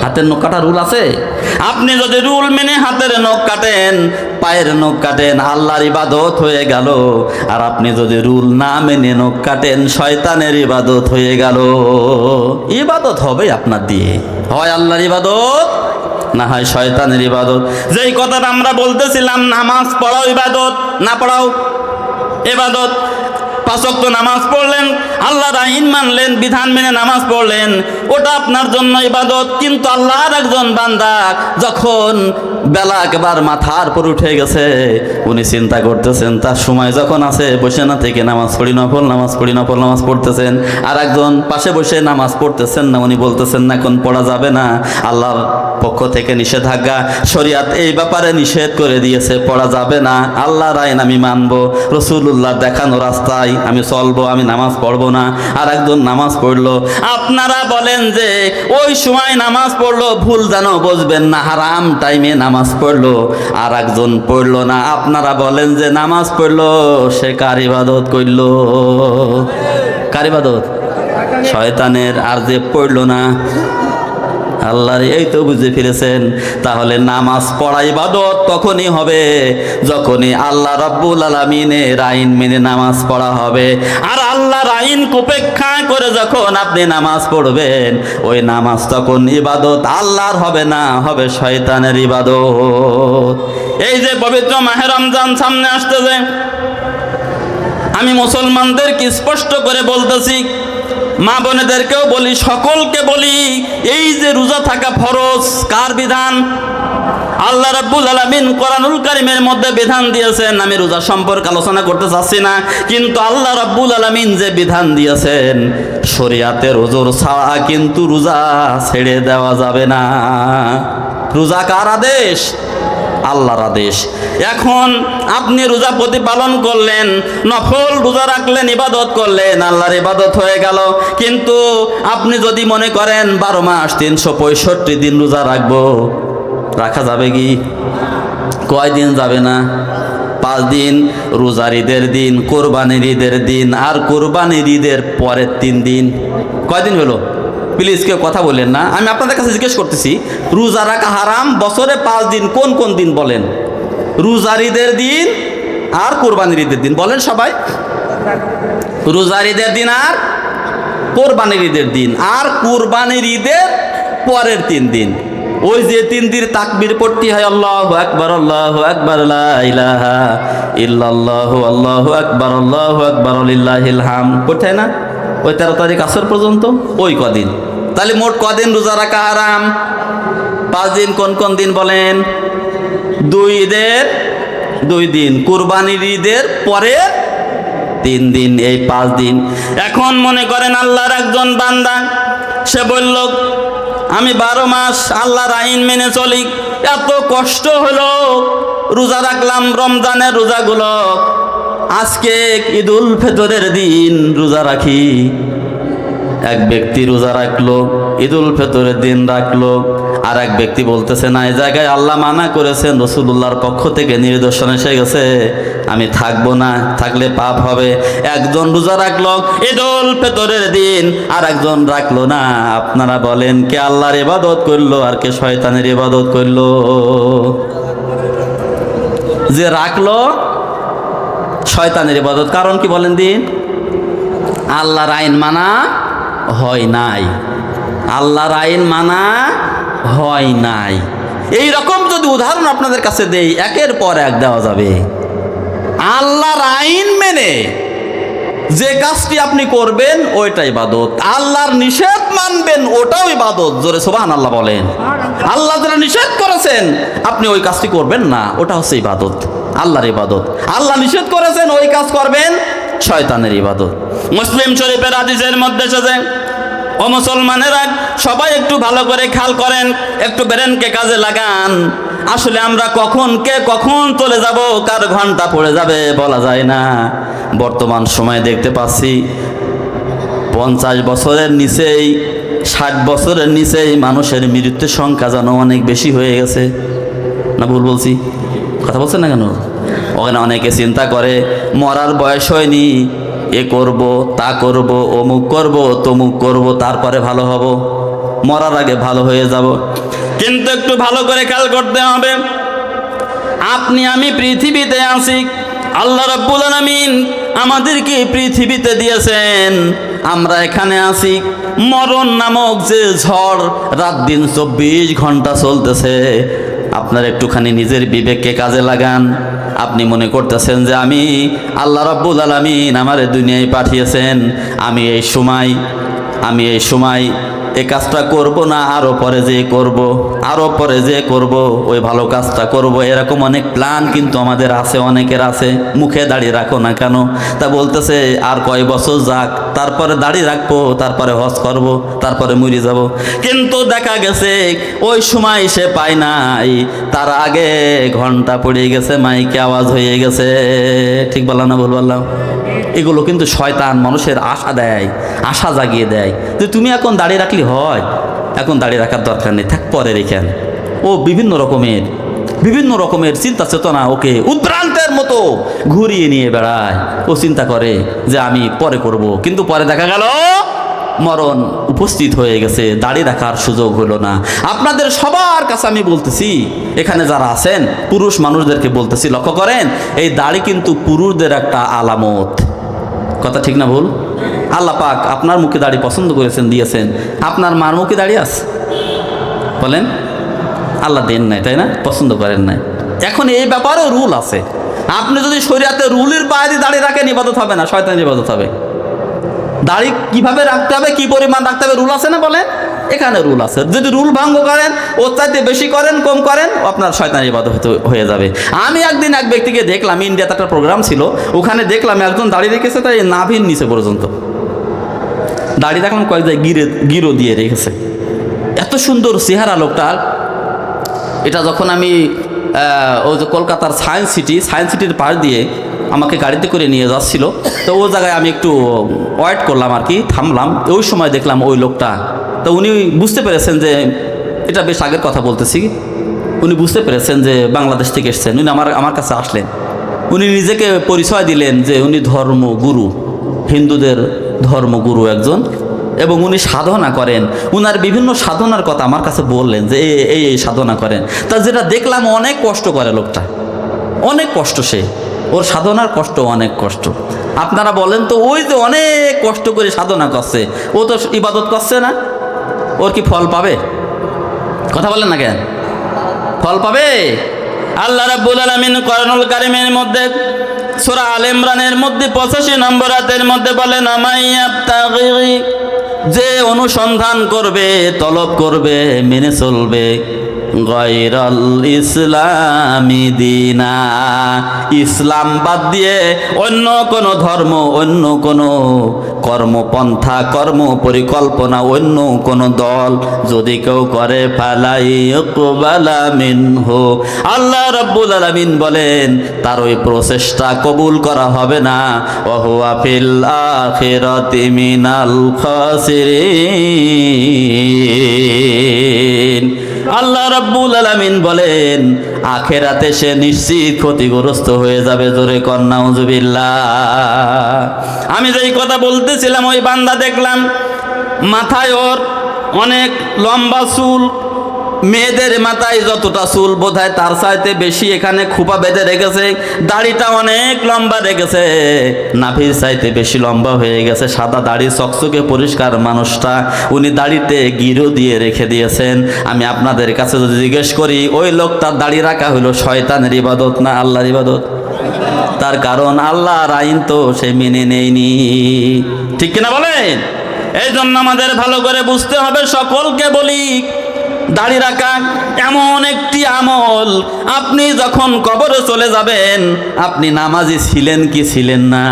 হাতের নখ কাটা রুল আছে? আপনি যদি রুল মেনে হাতের নখ কাটেন, পায়ের নখ কাটেন, আল্লাহর ইবাদত হয়ে গেল। আর আপনি যদি রুল না মেনে নখ কাটেন, শয়তানের ইবাদত হয়ে গেল। ইবাদত হবে আপনার দিয়ে, হয় আল্লাহর ইবাদত না হয় শয়তানের ইবাদত। যেই কথাটা আমরা বলতেছিলাম, নামাজ পড়াও ইবাদত, না পড়াও ইবাদত। 5 ওয়াক্ত নামাজ পড়লেন, আল্লাহর আইন মানলেন, বিধান মেনে নামাজ পড়লেন, ওটা আপনার জন্য ইবাদত। কিন্তু আল্লাহর একজন বান্দা যখন বেলা একবার মাথার উপর উঠে গেছে, উনি চিন্তা করতেছেন তার সময় যখন আছে বসে না থেকে নামাজ পড়ি, নফল নামাজ পড়ি, নফল নামাজ পড়তেছেন। আর একজন পাশে বসে নামাজ পড়তেছেন না, উনি বলতেছেন না এখন পড়া যাবে না, আল্লাহর পক্ষ থেকে নিষেধাজ্ঞা, শরিয়াত এই ব্যাপারে নিষেধ করে দিয়েছে, পড়া যাবে না। আল্লাহর আইন আমি মানবো, রাসূলুল্লাহ দেখানো রাস্তায় আমি চলবো, আমি নামাজ পড়বো না। আর একজন নামাজ পড়লো, আপনারা বলেন যে ওই সময় নামাজ পড়লো, ভুল যেন বুঝবেন না, হারাম টাইমে নামাজ পড়লো। আর একজন পড়লো না, আপনারা বলেন যে নামাজ পড়লো, সে কার ইবাদত করলো? কার ইবাদত? শয়তানের। আর যে পড়লো না, আল্লাহর। এই তো বুঝে ফিরেছেন। তাহলে নামাজ পড়া ইবাদত তখনই হবে যখনই আল্লাহ রাব্বুল আলামিনের আইন মেনে নামাজ পড়া হবে। আর আল্লাহর আইন উপেক্ষা করে যখন আপনি নামাজ পড়বেন, ওই নামাজ তখন ইবাদত আল্লাহর হবে না, হবে শয়তানের ইবাদত। এই যে পবিত্র মাহে রমজান সামনে আসতেছে, আমি মুসলমানদেরকে স্পষ্ট করে বলতেছি, মা বোনেদেরকেও বলি, সকলকে বলি, এই যে রোজা থাকা ফরজ, কার বিধান? আল্লাহ রাব্বুল আলামিন কোরআনুল কারীমের মধ্যে বিধান দিয়েছেন। আমি রোজা সম্পর্কে আলোচনা করতে চাচ্ছি না, কিন্তু আল্লাহ রাব্বুল আলামিন যে বিধান দিয়েছেন, শরীয়তের ওজর ছাড়া কিন্তু রোজা ছেড়ে দেওয়া যাবে না। রোজা কার আদেশ? আল্লাহর আদেশ। এখন আপনি রোজা প্রতিপালন করলেন, নফল রোজা রাখলেন, ইবাদত করলেন, আল্লাহর ইবাদত হয়ে গেল। কিন্তু আপনি যদি মনে করেন 12 মাস 365 দিন রোজা রাখবো, রাখা যাবে কি? কয়দিন যাবে না? 5 দিন, রোজার ঈদের দিন, কোরবানির ঈদের দিন, আর কোরবানির ঈদের পরের 3 দিন। কয়দিন হলো? প্লিজ কেউ কথা বলেন না, আমি আপনাদের কাছে জিজ্ঞেস করতেছি। রোজা রাখা হারাম বছরে 5 দিন, কোন কোন দিন বলেন? রোজার ঈদের দিন আর কোরবানির ঈদের দিন বলেন সবাই। রোজার ঈদের দিন আর কোরবানির ঈদের দিন, আর কোরবানির ঈদের পরের 3 দিন। ওই যে 3 দিন তাকবীর পড়তে হয়, আল্লাহু আকবার, আল্লাহু আকবার, লা ইলাহা ইল্লাল্লাহু, আল্লাহু আকবার, আল্লাহু আকবার, লিল্লাহিল হামদ পড়তে হয় না? ওই 13 তারিখ আসর পর্যন্ত, ওই কদিন। তাহলে মোট কদিন রোজা রাখা হারাম? 5 দিন। কোন কোন দিন বলেন? 2 ঈদের 2 দিন, কুরবানির ঈদের পরে 3 দিন, এই 5 দিন। এখন মনে করেন আল্লাহর একজন বান্দা, সে বলল আমি 12 মাস আল্লাহর আইন মেনে চলি, এত কষ্ট হলো, রোজা রাখলাম রমজানের রোজাগুলো, আজকে ঈদুল ফিতরের দিন রোজা রাখি। এক ব্যক্তি রোজা রাখলো, ঈদুল ফিতরের দিন রাখলো। আর এক ব্যক্তি বলতেছে না, এই জায়গায় আল্লাহ মানা করেছেন, রাসূলুল্লাহর পক্ষ থেকে নির্দেশন এসে গেছে, আমি থাকবো না, থাকলে পাপ হবে। একজন রোজা রাখলো ঈদুল ফিতরের দিন, আর একজন রাখলো না। আপনারা বলেন কে আল্লাহর ইবাদত করলো আর কে শয়তানের ইবাদত করলো? যে রাখলো শয়তানের ইবাদত। কারণ কি বলেন দিন? আল্লাহর আইন মানা হয় নাই, আল্লাহর আইন মানা হয় নাই। এই রকম যদি উদাহরণ আপনাদের কাছে দেই, একের পর এক দেওয়া যাবে। আল্লাহর আইন মেনে যে কাজটি আপনি করবেন ওইটাই ইবাদত, আল্লাহর নিষেধ মানবেন ওটাও ইবাদত। জোরে সুবহানাল্লাহ বলেন। আল্লাহ যারা নিষেধ করেছেন আপনি ওই কাজটি করবেন না, ওটা হচ্ছে ইবাদত, আল্লাহর ইবাদত। আল্লাহ নিষেধ করেছেন ওই কাজ করবেন, শয়তানের ইবাদত। মুসলিম শরীফের হাদিসের মধ্যে এসেছে, ও মুসলমানেরা সবাই একটু ভালো করে খেয়াল করেন, একটু ব্রেনকে কাজে লাগান। আসলে আমরা কখন চলে যাব, কার ঘন্টা পড়ে যাবে বলা যায় না। বর্তমান সময়ে দেখতে পাচ্ছি 50 বছরের নিচেই, 60 বছরের নিচেই মানুষের মৃত্যুর সংখ্যা যেন অনেক বেশি হয়ে গেছে। না ভুল বলছি? কথা বলছেন না কেন? ওখানে অনেকে চিন্তা করে মরার বয়স হয়নি, এ করব, তা করব, অমুক করব, তমুক করব, তারপরে ভালো হব। মরার আগে ভালো হয়ে যাব। কিন্তু একটু ভালো করে খেয়াল করতে হবে, আপনি আমি পৃথিবীতে আছি, আল্লাহ রাব্বুল আলামিন আমাদেরকে পৃথিবীতে দিয়েছেন, আমরা এখানে আছি। মরণ নামক যে ঝড় রাত দিন 24 ঘন্টা চলতেছে, আপনার একটুখানি নিজের বিবেককে কাজে লাগান। আপনি মনে করতেছেন যে আমি আল্লাহ রাব্বুল আলামিন আমারে দুনিয়ায় পাঠিয়েছেন, আমি এই সময় এই কাজটা করব না, আরও পরে যে করব, আরও পরে যে করব, ওই ভালো কাজটা করব, এরকম অনেক প্ল্যান কিন্তু আমাদের আছে, অনেকের আছে। মুখে দাঁড়িয়ে রাখো না কেন? তা বলতেছে আর কয় বছর যাক, তারপরে দাঁড়িয়ে রাখবো, তারপরে হজ করব, তারপরে মরে যাব। কিন্তু দেখা গেছে ওই সময় সে পায় নাই, তার আগে ঘন্টা পড়ে গেছে, মাইকে আওয়াজ হয়ে গেছে। ঠিক বললাম না ভুল বললাম? এগুলো কিন্তু শয়তান মানুষের আশা দেয়, আশা জাগিয়ে দেয় যে তুমি এখন দাঁড়িয়ে রাখলে হয়, এখন দাঁড়িয়ে রাখার দরকার নেই, থাক পরে রেখেন। ও বিভিন্ন রকমের চিন্তা চেতনা ওকে উদ্ভ্রান্তের মতো ঘুরিয়ে নিয়ে বেড়ায়। ও চিন্তা করে যে আমি পরে করব, কিন্তু পরে দেখা গেল মরণ উপস্থিত হয়ে গেছে, দাঁড়িয়ে রাখার সুযোগ হলো না। আপনাদের সবার কাছে আমি বলতেছি, এখানে যারা আছেন পুরুষ মানুষদেরকে বলতেছি, লক্ষ্য করেন, এই দাড়ি কিন্তু পুরুষদের একটা আলামত। কথা ঠিক না ভুল? আল্লাহ পাক আপনার মুখে দাড়ি পছন্দ করেছেন, দিয়েছেন। আপনার মার মুখে দাড়ি আছে? বলেন, আল্লাহ দেন নাই, তাই না? পছন্দ করেন নাই। এখন এই ব্যাপারেও রুল আছে। আপনি যদি শরীয়তে রুলের বাইরে দাঁড়িয়ে রাখেন, ইবাদত হবে না, শয়তানের ইবাদত হবে। দাড়ি কিভাবে রাখতে হবে, কি পরিমাণ রাখতে হবে, রুল আছে না? বলেন, এখানে রুল আছে। যদি রুল ভঙ্গ করেন, ওর চাইতে বেশি করেন, কম করেন, আপনার শয়তানের ইবাদত হয়ে যাবে। আমি একদিন এক ব্যক্তিকে দেখলাম, ইন্ডিয়াতে একটা প্রোগ্রাম ছিল, ওখানে দেখলাম একজন দাড়ি রেখেছে তাই নাভির নিচে পর্যন্ত দাড়ি, দেখলাম কয়েক জায়গায় গিরো দিয়ে রেখেছে। এত সুন্দর চেহারা লোকটার। এটা যখন আমি ওই যে কলকাতার সায়েন্স সিটির পাশ দিয়ে আমাকে গাড়িতে করে নিয়ে যাচ্ছিল, তো ওই জায়গায় আমি একটু ওয়েট করলাম আর কি, থামলাম। ওই সময় দেখলাম ওই লোকটা, তো উনি বুঝতে পেরেছেন যে, এটা বেশ আগের কথা বলতেছি, উনি বুঝতে পেরেছেন যে বাংলাদেশ থেকে এসেছেন। উনি আমার কাছে আসলেন, উনি নিজেকে পরিচয় দিলেন যে উনি ধর্মগুরু, হিন্দুদের ধর্মগুরু একজন, এবং উনি সাধনা করেন। উনার বিভিন্ন সাধনার কথা আমার কাছে বললেন যে এই সাধনা করেন। তা যেটা দেখলাম, অনেক কষ্ট করে লোকটা, অনেক কষ্ট, ওর সাধনার কষ্ট, অনেক কষ্ট। আপনারা বলেন তো, ওই যে অনেক কষ্ট করে সাধনা করছে, ও তো ইবাদত করছে না, ওর কি ফল পাবে? কথা বলেন না কেন? ফল পাবে? আল্লাহ রাব্বুল আলামিন কোরআনুল কারীমের মধ্যে সূরা আলে ইমরানের মধ্যে 85 নম্বর আয়াতের মধ্যে বলেন, আমাইয়াবতাগি, যে অনুসন্ধান করবে, তলব করবে, মেনে চলবে, গায়রাল ইসলামি দিনা, ইসলাম বাদ দিয়ে অন্য কোনো ধর্ম, অন্য কোনো কর্মপন্থা, কর্ম পরিকল্পনা, অন্য কোনো দল যদি কেউ করে, ফালাই ইকবালা মিনহু, আল্লাহ রাব্বুল আলামিন বলেন তার ওই প্রচেষ্টা কবুল করা হবে না। ওয়া হুয়া ফিল আখিরাতি মিনাল খাসিরিন, আল্লাহ রাব্বুল আলামিন বলেন আখিরাতে সে নিশ্চিত ক্ষতিগ্রস্ত হয়ে যাবে। জোরে কর নাউজুবিল্লাহ। আমি যেই কথা বলতেছিলাম, ওই বান্দা দেখলাম মাথায় ওর অনেক লম্বা চুল, মেয়েদের মাথায় যতটা চুল বোধহয় তার চাইতে বেশি এখানে খোপা বেঁধে রেখেছে, দাড়িটা অনেক লম্বা রেখেছে, নাভির চাইতে বেশি লম্বা হয়ে গেছে, সাদা দাড়ি, চকচকে পরিষ্কার মানুষটা, উনি দাড়িতে গিরো দিয়ে রেখে দিয়েছেন। আমি আপনাদের কাছে যদি জিজ্ঞেস করি, ওই লোকটার দাড়ি রাখা হলো শয়তানের ইবাদত না আল্লাহর ইবাদত? তার কারণ আল্লাহর আইন তো সে মেনে নেয়নি। ঠিক কিনা বলেন? এই জন্য আমাদের ভালো করে বুঝতে হবে। সকলকে বলি, দাড়ি রাখা এমন একটি আমল, আপনি যখন কবরে চলে যাবেন, আপনি নামাজি ছিলেন কি ছিলেন না,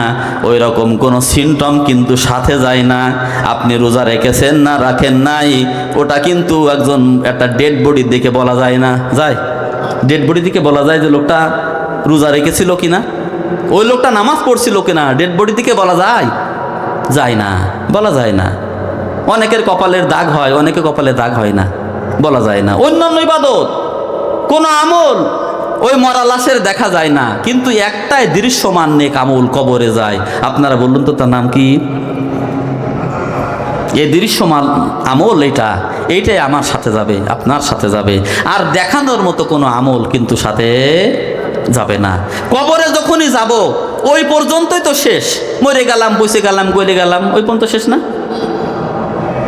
ওই রকম কোনো সিমটম কিন্তু সাথে যায় না। আপনি রোজা রেখেছেন না রাখেন নাই, ওটা কিন্তু একটা ডেড বডির দিকে বলা যায় না? যায়? ডেড বডি দিকে বলা যায় যে লোকটা রোজা রেখেছিল কিনা, ওই লোকটা নামাজ পড়ছিল কিনা, ডেড বডি দিকে বলা যায়? যায় না, বলা যায় না। অনেকের কপালের দাগ হয়, অনেকের কপালে দাগ হয় না, বলা যায় না। অন্যান্য ইবাদত, কোন আমল ওই মরা লাশের দেখা যায় না, কিন্তু একটাই দৃশ্যমান নেক আমল কবরে যায়। আপনারা বলুন তো, তার নাম কি? এই দৃশ্যমান আমল এইটাই আমার সাথে যাবে, আপনার সাথে যাবে। আর দেখানোর মতো কোনো আমল কিন্তু সাথে যাবে না। কবরে যখনই যাব ওই পর্যন্তই তো শেষ। মরে গেলাম, বসে গেলাম, গলে গেলাম, ওই পর্যন্ত শেষ না?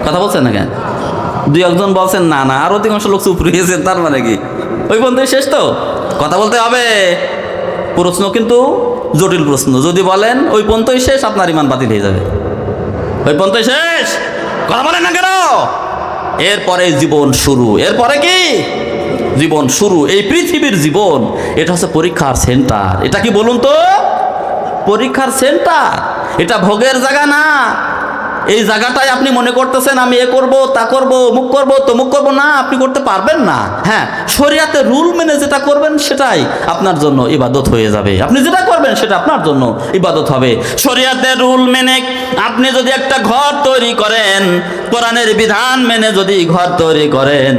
কথা বলছেন না কেন? দুই একজন বলছেন না না, আর অধিকাংশ লোক চুপ রয়েছেন, তার মানে কি ওই পর্যন্তই শেষ? তো কথা বলতে হবে। প্রশ্ন কিন্তু জটিল প্রশ্ন। যদি বলেন ওই পর্যন্তই শেষ, আপনার ইমান বাতিল হয়ে যাবে। ওই পর্যন্তই শেষ, কথা বলেন না কেন? এরপরে জীবন শুরু। এরপরে কি? জীবন শুরু। এই পৃথিবীর জীবন এটা হচ্ছে পরীক্ষার সেন্টার। এটা কি বলুন তো? পরীক্ষার সেন্টার। এটা ভোগের জায়গা না। এই জায়গাটায় আপনি মনে করতেছেন আমি এ করব, তা করব, অমুক করব, তমুক করব, না, আপনি করতে পারবেন না। হ্যাঁ, শরিয়াতের রুল মেনে যেটা করবেন সেটাই আপনার জন্য ইবাদত হয়ে যাবে। আপনি যেটা করবেন সেটা আপনার জন্য ইবাদত হবে। শরিয়াতের রুল মেনে আপনি যদি একটা ঘর তৈরি করেন, কোরআনের বিধান মেনে যদি ঘর তৈরি করেন,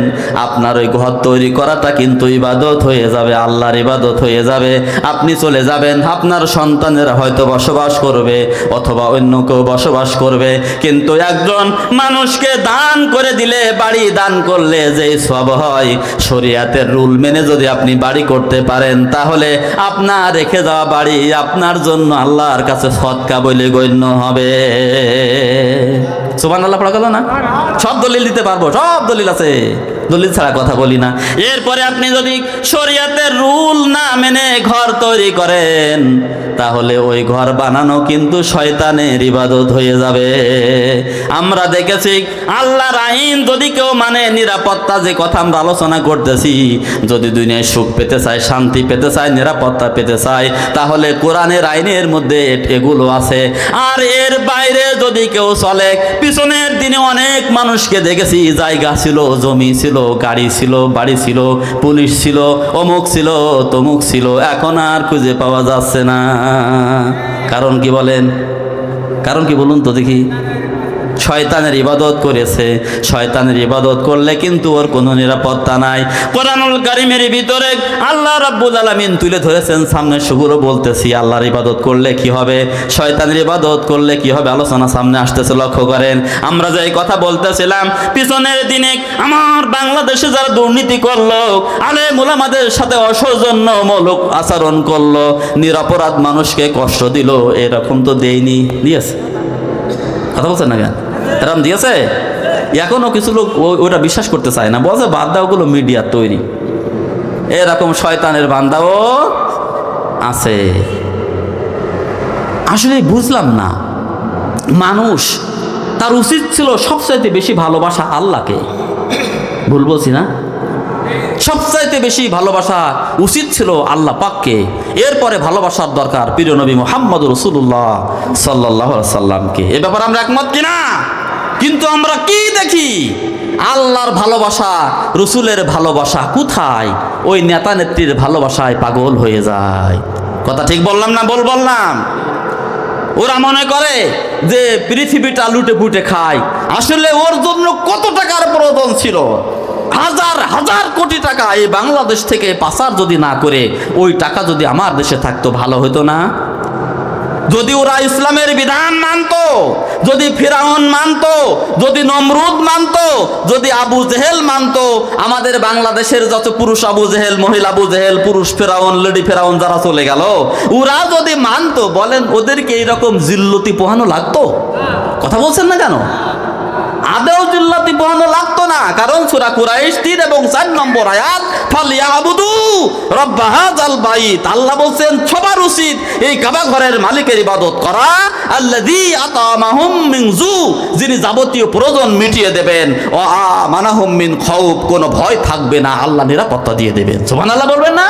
আপনার ওই ঘর তৈরি করাটা কিন্তু ইবাদত হয়ে যাবে, আল্লাহর ইবাদত হয়ে যাবে। আপনি চলে যাবেন, আপনার সন্তানেরা হয়তো বসবাস করবে অথবা অন্য কেউ বসবাস করবে, কিন্তু একজন মানুষকে দান করে দিলে, বাড়ি দান করলে যে সওয়াব হয়, শরিয়াতের রুল মেনে যদি আপনি বাড়ি করতে পারেন, তাহলে আপনার রেখে যাওয়া বাড়ি আপনার জন্য আল্লাহর কাছে সদকা বলে গণ্য হবে। সুবহানাল্লাহ পড়া কথা না? সব দলিল দিতে পারবো, সব দলিল আছে, দলিল ছাড়া কথা বলি না। এরপরে আপনি যদি শরিয়াতের রুল না মেনে ঘর তৈরি করেন, তাহলে ওই ঘর বানানো কিন্তু শয়তানের ইবাদত হয়ে যাবে। আমরা দেখেছি আল্লাহর আইন যদি কেউ মানে, নিরাপত্তা যে কথা আমরা আলোচনা করতেছি, যদি দুনিয়ায় সুখ পেতে চায়, শান্তি পেতে চায়, নিরাপত্তা পেতে চায়, তাহলে কোরআনের আইনের মধ্যে এগুলো আছে। আর এর বাইরে যদি কেউ চলে, পিছনের দিনে অনেক মানুষকে দেখেছি, জায়গা ছিল, জমি ছিল, গাড়ি ছিল, বাড়ি ছিল, পুলিশ ছিল, অমুক ছিল, তমুক ছিল, এখন আর খুঁজে পাওয়া যাচ্ছে না। কারণ কি বলেন? কারণ কি বলুন তো দেখি? শয়তানের ইবাদত করেছে। শয়তানের ইবাদত করলে কিন্তু ওর কোনো নিরাপত্তা নাই। কোরআনুল কারীমের ভিতরে আল্লাহ রাব্বুল আলামিন তুলে ধরেছেন, সামনে সেগুলো বলতেছি। আল্লাহর ইবাদত করলে কি হবে, শয়তানের ইবাদত করলে কি হবে, আলোচনা সামনে আসতেছে, লক্ষ্য করেন। আমরা যে কথা বলতেছিলাম, পিছনের দিনে আমার বাংলাদেশে যারা দুর্নীতি করলো, আলেম ওলামাদের সাথে অসৌজন্যমূলক আচরণ করলো, নিরপরাধ মানুষকে কষ্ট দিল, এরকম তো দেয়নি? দিয়েছে? কথা বলছেন না কেন? এরকম দিয়েছে? এখনো কিছু লোক ওটা বিশ্বাস করতে চায় না, বলছে বাদ দাও, ওগুলো মিডিয়ার তৈরি। এরকম শয়তানের বান্দাও আছে। আসলে বুঝলাম না, মানুষ তার উচিত ছিল সবচাইতে বেশি ভালোবাসা আল্লাহকে। ভুল বলছি না? সবচাইতে বেশি ভালোবাসা উচিত ছিল আল্লাহ পাককে। এরপরে ভালোবাসার দরকার প্রিয় নবী মুহাম্মদ রাসূলুল্লাহ সাল্লাল্লাহু আলাইহি সাল্লামকে। এ ব্যাপারে আমরা একমত কিনা? কিন্তু আমরা কি দেখি, আল্লাহর ভালোবাসা, রসুলের ভালোবাসা কোথায়? ওই নেতা নেত্রীর ভালোবাসায় পাগল হয়ে যায়। কথা ঠিক বললাম না? বললাম। ওরা মনে করে যে পৃথিবীটা লুটে পুটে খায়। আসলে ওর জন্য কত টাকার প্রয়োজন ছিল, হাজার হাজার কোটি টাকা এই বাংলাদেশ থেকে পাচার যদি না করে ওই টাকা যদি আমার দেশে থাকতো, ভালো হতো না? যদি ওরা ইসলামের বিধান মানতো, যদি ফিরাউন মানতো, যদি নমরুদ মানতো, যদি আবু জেহেল মানতো, আমাদের বাংলাদেশের যত পুরুষ আবু জেহেল, মহিলা আবু জেহেল, পুরুষ ফেরাউন, লেডি ফেরাউন যারা চলে গেল, ওরা যদি মানতো, বলেন ওদেরকে এইরকম জিল্লতি পোহানো লাগতো? কথা বলছেন না কেন? আদেও জিল্লাতি পোহানো লাগতো না। কারণ সূরা কুরাইশ 3 এবং 4 নম্বর আয়াত, ফালিয়াবুদু রাব্ব হাযাল বাইত, আল্লাহ বলছেন সবার উচিত এই কাবা ঘরের মালিকের ইবাদত করা, আল্লাযী আতামাহুম মিন জু, যিনি যাবতীয় প্রয়োজন মিটিয়ে দেবেন, ও আমানাহুম মিন খাউফ, কোনো ভয় থাকবে না, আল্লাহ নিরাপত্তা দিয়ে দেবেন। সুবহানাল্লাহ বলবেন না?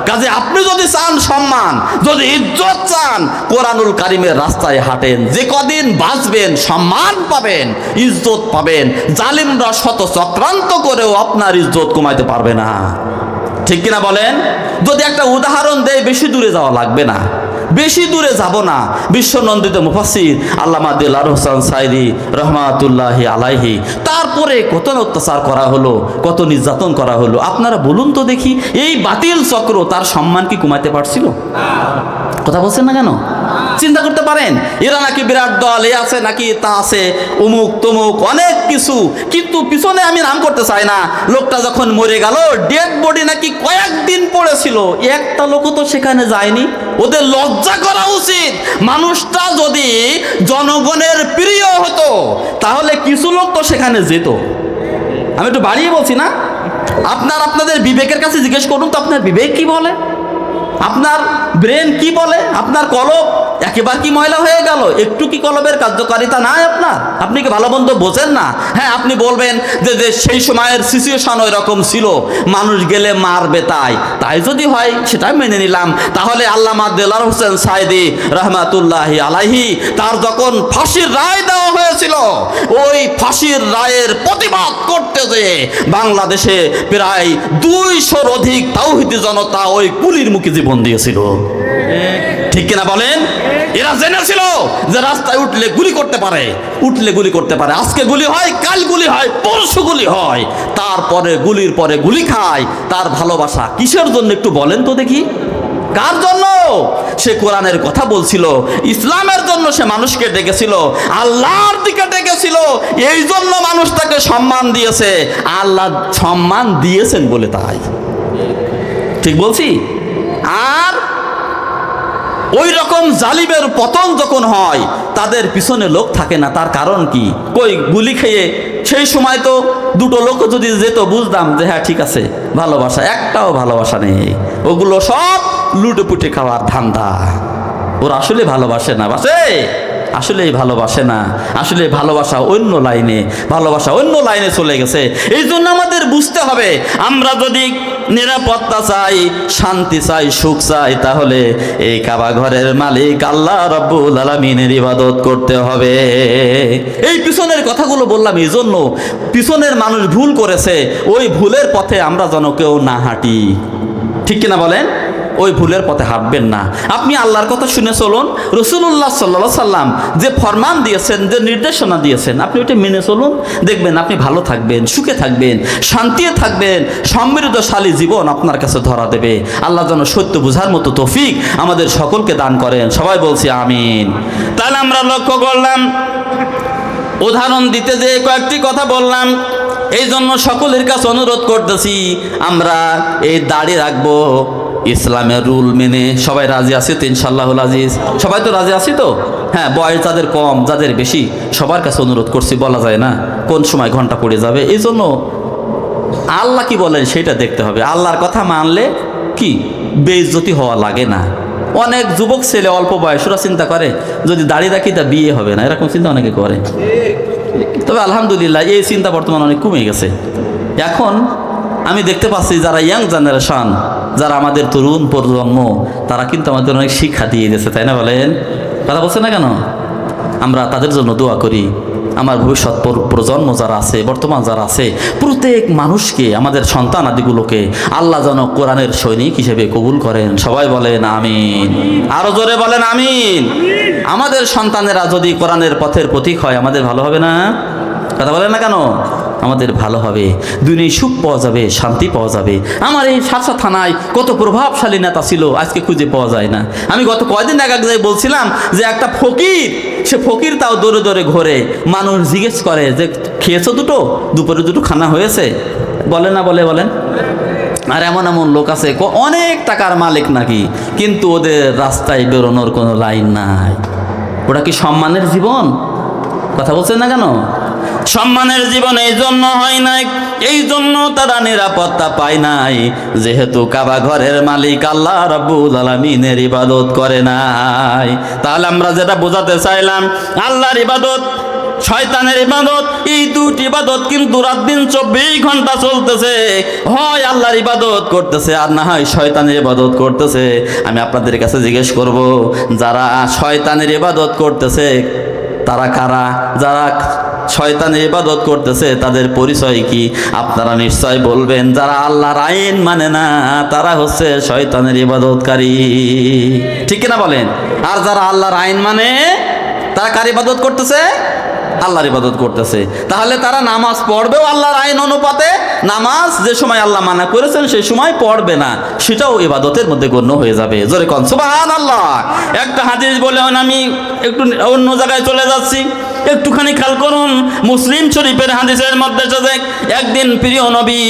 কাজে আপনি যদি চান সম্মান, যদি ইজ্জত চান, কোরআনুল কারীমের রাস্তায় হাঁটেন, যে কদিন বাঁচবেন সম্মান পাবেন, ইজ্জত পাবেন। জালিমরা শত চক্রান্ত করেও আপনার ইজ্জত কমাইতে পারবে না। ঠিক কিনা বলেন? যদি একটা উদাহরণ দেয়, বেশি দূরে যাওয়া লাগবে না, বেশি দূরে যাব না। বিশ্বনন্দিত মুফাসসির আল্লামা দিলদার হোসেন সাইদি রহমাতুল্লাহি আলাইহি, তারপরে কত অত্যাচার করা হলো, কত নির্যাতন করা হলো। আপনারা বলুন তো দেখি, এই বাতিল চক্র তার সম্মান কি কমাইতে পারছিল? কথা বলছেন না কেন? চিন্তা করতে পারেন? এরা নাকি বিরাট দল, এ আছে নাকি তা আছে, অমুক তমুক অনেক কিছু, কিন্তু পিছনে আমি নাম করতে চাই না। লোকটা যখন মরে গেল, ডেড বডি নাকি কয়েকদিন পড়েছিল, একটা লোকও তো সেখানে যায়নি। ওদের লজ্জা করা উচিত। মানুষটা যদি জনগণের প্রিয় হতো তাহলে কিছু লোক তো সেখানে যেত। আমি একটু বাড়িয়ে বলছি না? আপনাদের বিবেকের কাছে জিজ্ঞেস করুন তো, আপনার বিবেক কি বলে, আপনার ব্রেন কি বলে, আপনার কলব একেবারে কি ময়লা হয়ে গেল? একটু কি কলবের কার্যকারিতা নাই আপনার? আপনি কি ভালো মন্দ বোঝেন না? হ্যাঁ, আপনি বলবেন যে সেই সময়ের সিচুয়েশন ওই রকম ছিল, মানুষ গেলে মারবে, তাই যদি হয় সেটাই মেনে নিলাম। তাহলে আল্লামা দেলাওয়ার হোসেন সাঈদী রহমাতুল্লাহি আলাইহি, তার যখন ফাঁসির রায় দেওয়া হয়েছিল, ওই ফাঁসির রায়ের প্রতিবাদ করতে যেয়ে বাংলাদেশে প্রায় 200-র অধিক তাওহীদি জনতা ওই গুলির মুখে জীবন দিয়েছিল। ঠিক কিনা বলেন? এরা জেনেছিল যে রাস্তায় উঠলে গুলি করতে পারে, আজকে গুলি হয়, কাল গুলি হয়, পরশু গুলি হয়, তারপরে গুলির পরে গুলি খায়। তার ভালোবাসা কিসের জন্য একটু বলেন তো দেখি? কার জন্য? সে কোরআনের কথা বলছিল, ইসলামের জন্য সে মানুষকে ডেকেছিল, আল্লাহর দিকে ডেকেছিল। এই জন্য মানুষ তাকে সম্মান দিয়েছে, আল্লাহ সম্মান দিয়েছেন বলে। তাই ঠিক বলছি? আর ওই রকম জালিমের পতন যখন হয়, তাদের পিছনে লোক থাকে না। তার কারণ কি? কই গুলি খেয়ে সেই সময় তো দুটো লোক যদি যেত, বুঝতাম যে হ্যাঁ ঠিক আছে, ভালোবাসা, একটাও ভালোবাসা নেই। ওগুলো সব লুটেপুটে খাওয়ার ধান্দা। ওরা আসলে ভালোবাসে না, আসলেই ভালোবাসে না। আসলে ভালোবাসা অন্য লাইনে চলে গেছে। এই জন্য আমাদের বুঝতে হবে, আমরা যদি নিরাপত্তা চাই, শান্তি চাই, সুখ চাই, তাহলে এই কাবা ঘরের মালিক আল্লাহ রাব্বুল আলামিনের ইবাদত করতে হবে। এই পিছনের কথাগুলো বললাম এই জন্য, পিছনের মানুষ ভুল করেছে, ওই ভুলের পথে আমরা যেন কেউ না হাঁটি। ঠিক কিনা বলেন? ওই ভুলের পথে হাঁটবেন না। আপনি আল্লাহর কথা শুনে চলুন, রাসূলুল্লাহ সাল্লাল্লাহু আলাইহি সাল্লাম যে ফরমান দিয়েছেন, যে নির্দেশনা দিয়েছেন, আপনি ওইটা মেনে চলুন। দেখবেন আপনি ভালো থাকবেন, সুখে থাকবেন, শান্তিতে থাকবেন, সমৃদ্ধশালী জীবন আপনার কাছে ধরা দেবে। আল্লাহ যেন সত্য বোঝার মতো তৌফিক আমাদের সকলকে দান করেন। সবাই বলছি আমিন। তাহলে আমরা লক্ষ্য করলাম, উদাহরণ দিতে যে কয়েকটি কথা বললাম, এই জন্য সকলের কাছে অনুরোধ করতেছি, আমরা এই দাড়ি রাখবো ইসলামের রুল মেনে। সবাই রাজি আছি তো ইনশাআল্লাহুল আজিজ? সবাই তো রাজি আছি তো? হ্যাঁ, বয়স যাদের কম, যাদের বেশি, সবার কাছে অনুরোধ করছি, বলা যায় না কোন সময় ঘন্টা পড়ে যাবে। এই জন্য আল্লাহ কি বলেন সেটা দেখতে হবে। আল্লাহর কথা মানলে কি বেইজ্জতি হওয়া লাগে না। অনেক যুবক ছেলে অল্প বয়সরা চিন্তা করে যদি দাড়ি রাখি তা বিয়ে হবে না, এরকম চিন্তা অনেকে করে। তবে আলহামদুলিল্লাহ এই চিন্তা বর্তমানে অনেক কমে গেছে। এখন আমি দেখতে পাচ্ছি যারা ইয়াং জেনারেশন, যারা আমাদের তরুণ প্রজন্ম, তারা কিন্তু আমাদের অনেক শিক্ষা দিয়ে গেছে, তাই না? বলেন, কথা বলছে না কেন? আমরা তাদের জন্য দোয়া করি। আমার ভবিষ্যৎ প্রজন্ম যারা আছে, বর্তমান যারা আছে, প্রত্যেক মানুষকে, আমাদের সন্তান আদিগুলোকে আল্লাহ যেন কোরআনের সৈনিক হিসেবে কবুল করেন। সবাই বলেন আমিন। আরো জোরে বলেন আমিন। আমাদের সন্তানেরা যদি কোরআনের পথের প্রতীক হয়, আমাদের ভালো হবে না? কথা বলেন না কেন? আমাদের ভালো হবে, দুনিয়ায় সুখ পাওয়া যাবে, শান্তি পাওয়া যাবে। আমার এই শার্শা থানায় কত প্রভাবশালী নেতা ছিল, আজকে খুঁজে পাওয়া যায় না। আমি গত কয়দিন আগে বলছিলাম যে একটা ফকির, সে ফকির তাও দৌড়ে দৌড়ে ঘোরে, মানুষ জিজ্ঞেস করে যে খেয়েছো দুটো, দুপুরে দুটো খানা হয়েছে? বলে না, বলেন। আর এমন লোক আছে অনেক টাকার মালিক নাকি, কিন্তু ওদের রাস্তায় বেরোনোর কোনো লাইন নাই। ওটা কি সম্মানের জীবন? কথা বলছেন না কেন? সম্মানের জীবন এই জন্য হয় নাই, এই জন্য তারা নিরাপত্তা পায় নাই, যেহেতু কাবা ঘরের মালিক আল্লাহ রাব্বুল আলামিনের ইবাদত করে নাই। তাহলে আমরা যেটা বোঝাতে চাইলাম, আল্লাহর ইবাদত, শয়তানের ইবাদত, এই দুটি ইবাদত কিন্তু রাত দিন 24 ঘন্টা চলতেছে। হয় আল্লাহর ইবাদত করতেছে, আর না হয় শয়তানের ইবাদত করতেছে। আমি আপনাদের কাছে জিজ্ঞেস করব, যারা শয়তানের ইবাদত করতেছে তারা কারা? যারা শয়তানের ইবাদত করতেছে তাদের পরিচয় কি? আপনারা নিশ্চয় বলবেন, যারা আল্লাহর আইন মানে না তারা হচ্ছে শয়তানের ইবাদতকারী। ঠিক কিনা বলেন? আর যারা আল্লাহর আইন মানে, তারা কার ইবাদত করতেছে? আল্লাহর ইবাদত করতেছে। তাহলে তারা নামাজ পড়বেও আল্লাহর আইন অনুপাতে, নামাজ যে সময় আল্লাহ মানা করেছেন সেই সময় পড়বে না, সেটাও ইবাদতের মধ্যে গণ্য হয়ে যাবে। জোরে কোন সুবহানাল্লাহ। একটা হাদিস বলে আমি একটু অন্য জায়গায় চলে যাচ্ছি, একটুখানি খেয়াল করুন। মুসলিম শরীফের হাদিসের মধ্যে একদিন প্রিয় নবী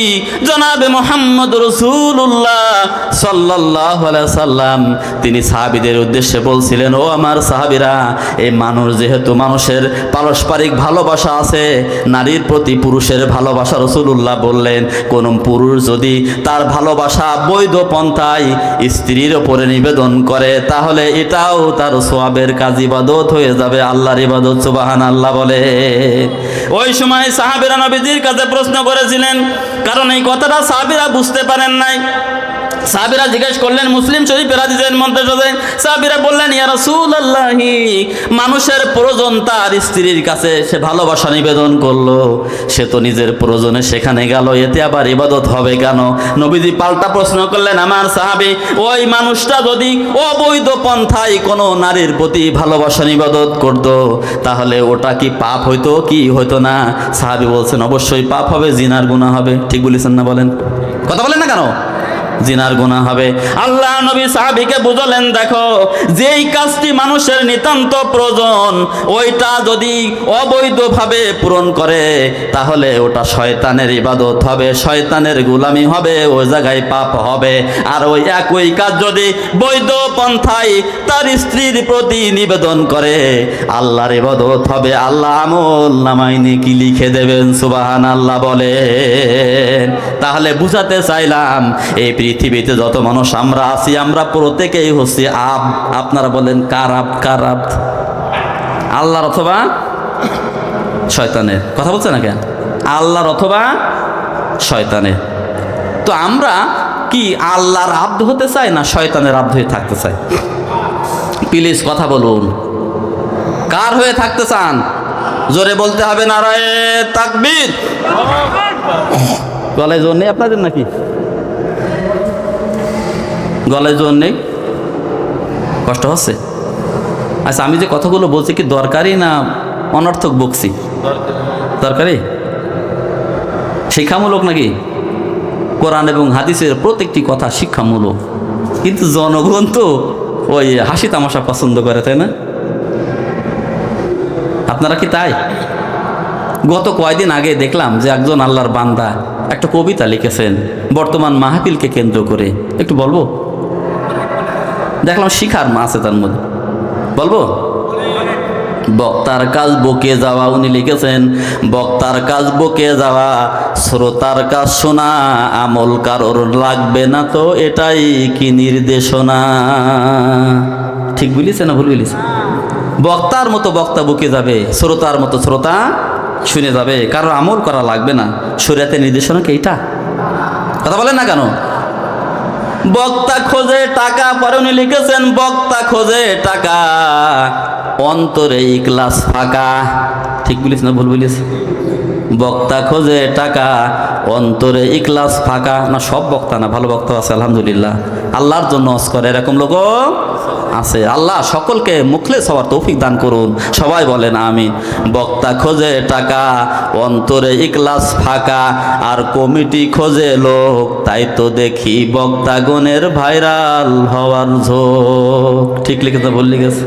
জনাবে মুহাম্মদ রাসূলুল্লাহ সাল্লাল্লাহু আলাইহি সাল্লাম তিনি সাহাবীদের উদ্দেশ্যে বলছিলেন, ও আমার সাহাবীরা, এই মানুষ যেহেতু মানুষের পারস্পরিক ভালোবাসা আছে, নারীর প্রতি পুরুষের ভালোবাসা, রাসূলুল্লাহ বললেন কোন পুরুষ যদি তার ভালোবাসা বৈধ পন্থায় স্ত্রীর উপরে নিবেদন করে তাহলে এটাও তার সওয়াবের কাজ, ইবাদত হয়ে যাবে, আল্লাহর ইবাদত। সুবহানাল্লাহ বলে। ওই সময় সাহাবীরা নবীজির কাছে প্রশ্ন করেছিলেন, কারণ এই কথাটা সাহাবীরা বুঝতে পারেন নাই। সাহাবীরা জিজ্ঞেস করলেন, মুসলিম শরীফের হাদিসের মধ্যে সাহাবীরা বললেন, ইয়া রাসূলুল্লাহ, মানুষের প্রয়োজন তার স্ত্রীর কাছে, সে ভালোবাসা নিবেদন করলো, সে তো নিজের প্রয়োজনে সেখানে গেল, এতে আবার ইবাদত হবে কেন? নবীজি পাল্টা প্রশ্ন করলেন, আমার সাহাবী, ওই মানুষটা যদি অবৈধ পন্থায় কোনো নারীর প্রতি ভালোবাসা নিবেদন করতো তাহলে ওটা কি পাপ হইতো কি হইতো না? সাহাবী বলছেন, অবশ্যই পাপ হবে, জিনার গুনাহ হবে। ঠিক বলেছেন না? বলেন, কথা বলেন না কেন? জিনার গুনাহ হবে। আল্লাহ নবী সাহাবীকে বুঝালেন, দেখো, যেই কাজটি মানুষের নিতান্ত প্রয়োজন ওইটা যদি অবৈধভাবে পূরণ করে তাহলে ওটা শয়তানের ইবাদত হবে, শয়তানের গোলামি হবে, ওই জায়গায় পাপ হবে। আর ওই একই কাজ যদি বৈধ পন্থায় তার স্ত্রীর প্রতি নিবেদন করে আল্লাহর ইবাদত হবে, আল্লাহ আমল নামায় নেকি লিখে দেবেন। সুবহানাল্লাহ বলেন। তাহলে বুঝাতে চাইলাম, এই পৃথিবীতে যত মানুষ আমরা আছি, আমরা প্রত্যেকেই হচ্ছি আপনারা বলেন কার আব্দ? আল্লাহর অথবা শয়তানের। কথা বলছে না কেন? আল্লাহর অথবা শয়তানের। তো আমরা কি আল্লাহর আব্দ হতে চাই না শয়তানের আব্দ হয়ে থাকতে চাই? প্লিজ কথা বলুন, কার হয়ে থাকতে চান? জোরে বলতে হবে, নারায়ে তাকবীর। গলায় জোর নেই আপনাদের নাকি? গলায় জোর নেই? কষ্ট হচ্ছে? আচ্ছা, আমি যে কথাগুলো বলছি কি দরকারি না অনর্থক বকছি? দরকারি, শিক্ষামূলক নাকি? কোরআন এবং হাদিসের প্রত্যেকটি কথা শিক্ষামূলক, কিন্তু জনগণ তো ওই হাসি তামাশা পছন্দ করে, তাই না? আপনারা কি তাই? গত কয়েকদিন আগে দেখলাম যে একজন আল্লাহর বান্দা একটা কবিতা লিখেছেন বর্তমান মাহফিলকে কেন্দ্র করে। একটু বলবো? দেখলাম শিখার আছে তার মধ্যে, বলবো? বক্তার কাজ বকে যাওয়া, উনি লিখেছেন, বক্তার কাজ বকে যাওয়া, শ্রোতার কাজ শোনা, আমল কারোর লাগবে না তো এটাই কি নির্দেশনা? ঠিক বলিছে না ভুল বলিছে? বক্তার মতো বক্তা বকে যাবে, শ্রোতার মতো শ্রোতা শুনে যাবে, কারোর আমল করা লাগবে না। শরীয়তের নির্দেশনা কি এটা? কথা বলেন না কেন? বক্তা খোঁজে টাকা, পরে উনি লিখেছেন, বক্তা খোঁজে টাকা, অন্তরে ইখলাস ফাঁকা। ঠিক বলিস না ভুল বলিস? বক্তা খোঁজে টাকা, অন্তরে ইখলাস ফাঁকা। না, সব বক্তা না, ভালো বক্তা আছে আলহামদুলিল্লাহ, আল্লাহর জন্য ওয়াজ করে, এরকম লোক আছে। আল্লাহ সকলকে মুখলেস হওয়ার তৌফিক দান করুন, সবাই বলেন আমিন। বক্তা খোঁজে টাকা, অন্তরে ইখলাস ফাঁকা, আর কমিটি খোঁজে লোক, তাই তো দেখি বক্তাগণের ভাইরাল হওয়ার ঝোঁক। ঠিক লিখেছে ভুল লিখেছে?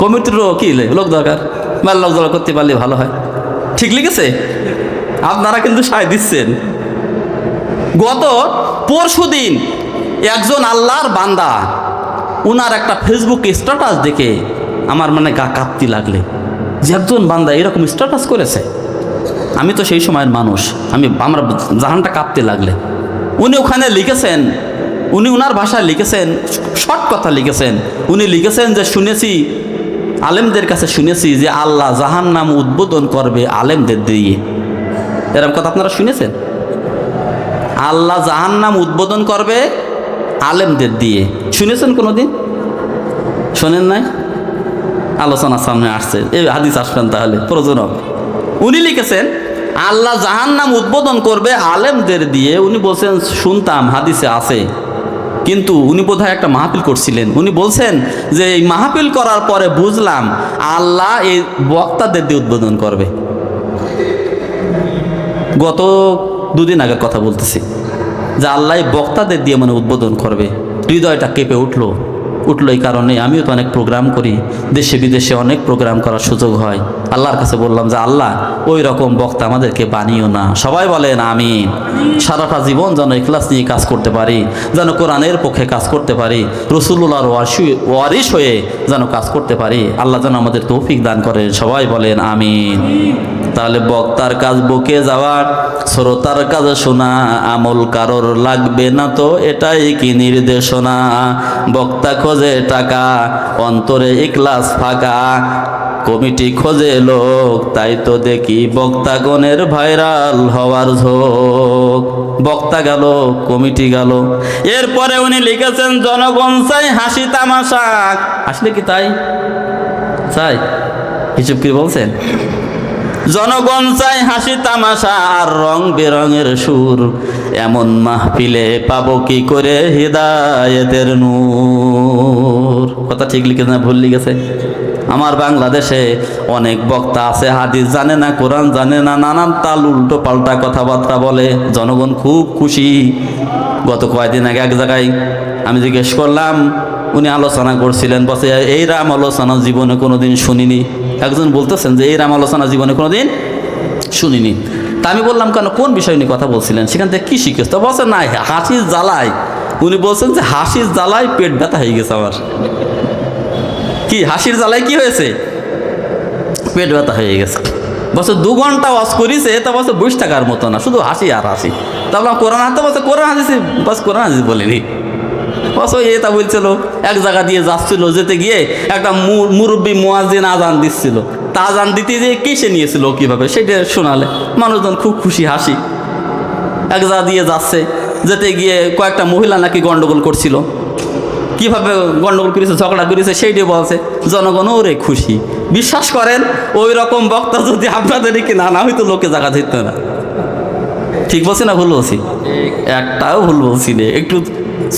কমিটিরও কি লোক দরকার, লোক দরকার করতে পারলে ভালো হয়। ঠিক লিখেছে? আপনারা কিন্তু সায় দিচ্ছেন। গত পরশুদিন একজন আল্লাহর বান্দা, উনার একটা ফেসবুকে স্ট্যাটাস দেখে আমার মানে গা কাঁপতে লাগলে, যে একজন বান্দা এরকম স্ট্যাটাস করেছে। আমি তো সেই সময়ের মানুষ, আমার জাহানটা কাঁপতে লাগলে। উনি ওখানে লিখেছেন, উনি উনার ভাষায় লিখেছেন, শর্ট কথা লিখেছেন। উনি লিখেছেন যে শুনেছি, আলেমদের কাছে শুনেছি যে আল্লাহ জাহান্নাম উদ্বোধন করবে আলেমদের দিয়ে। এরকম কথা আপনারা শুনেছেন? আল্লাহ জাহান্নাম উদ্বোধন করবে আলেমদের দিয়ে, শুনেছেন কোনোদিন? শোনেন নাই? আলোচনার সামনে আসছে, এই হাদিস আসবেন তাহলে প্রয়োজন হবে। উনি লিখেছেন আল্লাহ জাহান্নাম উদ্বোধন করবে আলেমদের দিয়ে। উনি বলছেন শুনতাম হাদিসে আছে, কিন্তু উনি বোধহয় একটা মাহফিল করছিলেন। উনি বলছেন যে এই মাহফিল করার পরে বুঝলাম আল্লাহ এই বক্তাদের দিয়ে উদ্বোধন করবে। গত দুদিন আগের কথা বলতেছি যে আল্লাহ বক্তাদের দিয়ে মানে উদ্বোধন করবে। হৃদয়টা কেঁপে উঠলো। এই কারণে আমিও তো অনেক প্রোগ্রাম করি, দেশে বিদেশে অনেক প্রোগ্রাম করার সুযোগ হয়। আল্লাহর কাছে বললাম যে আল্লাহ ওই রকম বক্তা আমাদেরকে বানিও না। সবাই বলেন আমিন। সারাটা জীবন যেন ইখলাস নিয়ে কাজ করতে পারি, যেন কোরআনের পক্ষে কাজ করতে পারি, রাসূলুল্লাহর ওয়ারিশ হয়ে যেন কাজ করতে পারি। আল্লাহ যেন আমাদের তৌফিক দান করেন। সবাই বলেন আমিন। তাহলে বক্তার কাজ বকে যাওয়া, শ্রোতার কাজ শোনা, আমল কারোর লাগবে না তো এটাই কি নির্দেশনা। বক্তা খোঁজে টাকা, অন্তরে ইখলাস ফাঁকা, কমিটি খোঁজে লোক, তাই তো দেখি বক্তাগণের ভাইরাল হওয়ার ঝোঁক। বক্তা গেল, কমিটি গেল। এরপরে উনি লিখেছেন জনগণ চাই হাসি তামাশা। আসলে কি তাই চাই? হিসেব কি বলছেন? জনগণ চাই হাসি তামাশা আর রং বেরঙের সুর, এমন মাহফিলে পাবো কি করে হিদায়েতের নূর। কথা ঠিক লিখেছে না ভুল লিখেছে? আমার বাংলাদেশে অনেক বক্তা আছে, হাদিস জানে না, কোরআন জানে না, নানান তাল উল্টো পাল্টা কথাবার্তা বলে। জনগণ খুব খুশি। গত কয়েকদিন আগে এক জায়গায় আমি জিজ্ঞেস করলাম, উনি আলোচনা করছিলেন, বসে এই রাম আলোচনা জীবনে কোনোদিন শুনিনি। একজন বলতেছেন যে এই রাম আলোচনা জীবনে কোনোদিন শুনিনি। তা আমি বললাম কেন, কোন বিষয় নিয়ে কথা বলছিলেন, সেখান থেকে কী শিখেছ? তো বলছেন না হাসির জ্বালায়। উনি বলছেন যে হাসির জ্বালায় পেট ব্যথা হয়ে গেছে আমার। কি হাসির জ্বালায় কি হয়েছে? পেট ব্যথা হয়ে গেছে। বলছে 2 ঘন্টা ওয়াজ করিছে, তা বলছে 20 টাকার মতো না, শুধু হাসি আর হাসি। তা বললাম কোরআন হাতে, বলছে কোরআন হাদিস, বাস কোরআন হাদিস বলিনি। বস এটা বলছিল এক জায়গা দিয়ে যাচ্ছিল, যেতে গিয়ে একটা মুরব্বী মুয়াজ্জিন আজান দিচ্ছিল। তা আজান দিতে যেয়ে কেসে নিয়েছিল কীভাবে সেটা শোনালে মানুষজন খুব খুশি, হাসি। এক জায়গা দিয়ে যাচ্ছে, যেতে গিয়ে কয়েকটা মহিলা নাকি গন্ডগোল করছিল। কীভাবে গন্ডগোল করেছে, ঝগড়া করেছে সেইটাই বলছে। জনগণ ওরে খুশি। বিশ্বাস করেন ওই রকম বক্তা যদি আপনাদের কি না হয়তো লোকে জায়গা দিত না। ঠিক বলছি না ভুল বলছি? একটাও ভুল বলছি না। একটু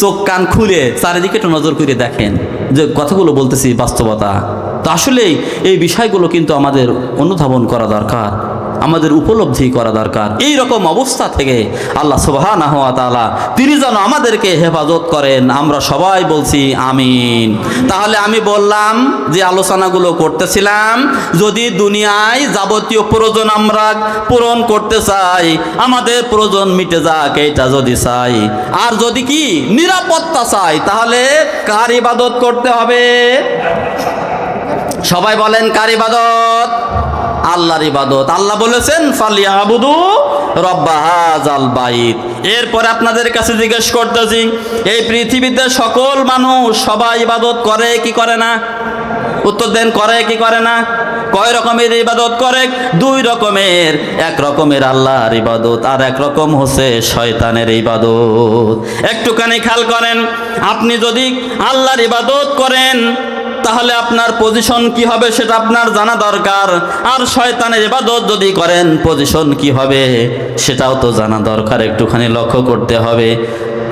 চোখ কান খুলে চারিদিকে একটু নজর করে দেখেন যে কথাগুলো বলতেছি বাস্তবতা। তো আসলেই এই বিষয়গুলো কিন্তু আমাদের অনুধাবন করা দরকার, আমাদের উপলব্ধি করা দরকার। এই রকম অবস্থা থেকে আল্লাহ সুবহানাহু ওয়া তাআলা তিনি যেন আমাদেরকে হেফাজত করেন। আমরা সবাই বলছি আমিন। তাহলে আমি বললাম যে আলোচনাগুলো করতেছিলাম, যদি দুনিয়ায় যাবতীয় প্রয়োজন আমরা পূরণ করতে চাই, আমাদের প্রয়োজন মিটে যাক, এইটা যদি চাই, আর যদি কি নিরাপত্তা চাই, তাহলে কার ইবাদত করতে হবে? সবাই বলেন কার ইবাদত? আল্লাহর ইবাদত। আল্লাহ বলেছেন ফালিয়াবুদু রব্বা হাযাল বাইত। এরপরে আপনাদের কাছে জিজ্ঞেস করতেছি, এই পৃথিবীতে সকল মানুষ সবাই ইবাদত করে কি করে না? উত্তর দেন, করে কি করে না? কয় রকমের ইবাদত করে? 2 রকমের। এক রকমের আল্লাহর ইবাদত, আর এক রকম হচ্ছে শয়তানের ইবাদত। একটুখানি খেয়াল করেন, আপনি যদি আল্লাহর ইবাদত করেন তাহলে আপনার পজিশন কি হবে সেটা আপনার জানা দরকার। আর শয়তানের ইবাদত যদি করেন পজিশন কি হবে সেটাও তো জানা দরকার। একটুখানি লক্ষ্য করতে হবে।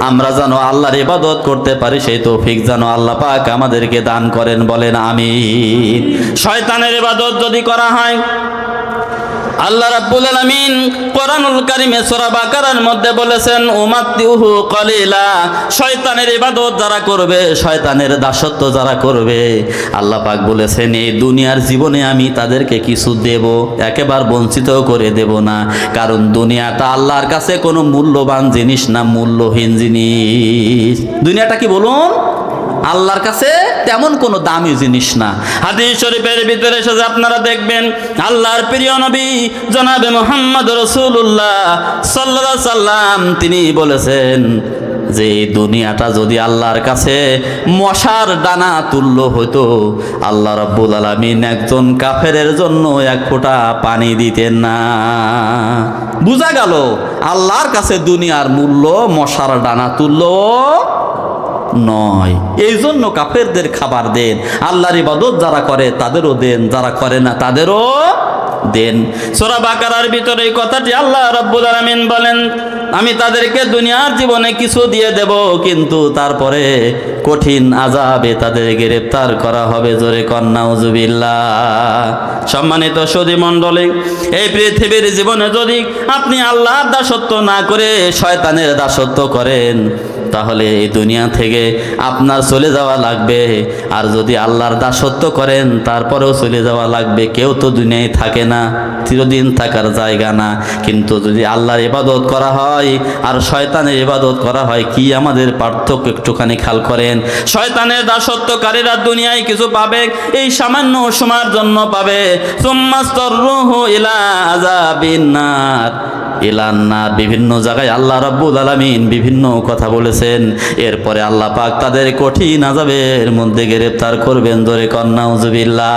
আমরা যেন আল্লাহর ইবাদত করতে পারি সেই তৌফিক যেন আল্লাহ পাক আমাদেরকে দান করেন। বলেন আমিন। শয়তানের ইবাদত যদি করা হয়, আল্লাহ রাব্বুল আলামিন কোরআনুল কারীমে সূরা বাকারার মধ্যে বলেছেন উমাত্তিউহু কলিলা। শয়তানের ইবাদত যারা করবে, শয়তানের দাসত্ব যারা করবে, আল্লাহ পাক বলেছেন এই দুনিয়ার জীবনে আমি তাদেরকে কিছু দেব, একেবারে বঞ্চিত করে দেব না। কারণ দুনিয়াটা আল্লাহর কাছে কোনো মূল্যবান জিনিস না, মূল্যহীন জিনিস। দুনিয়াটা কি বলুন? আল্লাহর কাছে তেমন কোনো দামি জিনিস না। হাদিস শরীফের ভিতরে এসে আপনারা দেখবেন আল্লাহর প্রিয় নবী জনাবে মুহাম্মদ রাসূলুল্লাহ সাল্লাল্লাহু আলাইহি সাল্লাম তিনি বলেছেন যে দুনিয়াটা যদি আল্লাহর কাছে মশার ডানা তুল্য হতো, আল্লাহ রাব্বুল আলামিন একজন কাফেরের জন্য 1 ফোঁটা পানি দিতেন না। বুঝা গেল আল্লাহর কাছে দুনিয়ার মূল্য মশার ডানা তুল্য নয়। এই জন্য কাফেরদের খাবার দেন, আল্লাহর ইবাদত যারা করে তাদেরও দেন, যারা করে না তাদেরও দেন। সূরা বাকারার ভিতরে এই কথাটি আল্লাহ রাব্বুল আলামিন বলেন, আমি তাদেরকে দুনিয়ার জীবনে কিছু দিয়ে দেব, কিন্তু তারপরে কঠিন আযাবে তাদের গ্রেফতার করা হবে। জোরে কন্যা নাউজুবিল্লাহ। সম্মানিত সুধী মণ্ডলী, এই পৃথিবীর জীবনে যদি আপনি আল্লাহর দাসত্ব না করে শয়তানের দাসত্ব করেন, তাহলে এই দুনিয়া থেকে আপনার চলে যাওয়া লাগবে। আর যদি আল্লাহর দাসত্ব করেন তারপরেও চলে যাওয়া লাগবে। কেউ তো দুনিয়ায় থাকে না, চিরদিন থাকার জায়গা না। কিন্তু যদি আল্লাহর ইবাদত করা হয় আর শয়তানের ইবাদত করা হয়, কি আমাদের পার্থক্য একটুখানি খেয়াল করেন। শয়তানের দাসত্বকারীরা দুনিয়ায় কিছু পাবে, এই সামান্য সময়ের জন্য পাবে। সুম্মাস্তররুহু ইলা আযাবিন নার, ইলান্নার। বিভিন্ন জায়গায় আল্লাহ রাব্বুল আলামিন বিভিন্ন কথা বলেছেন। এরপরে আল্লাহ পাক তাদের কঠিন আযাবের মধ্যে গ্রেফতার করবেন। জোরে কন নাউজুবিল্লাহ।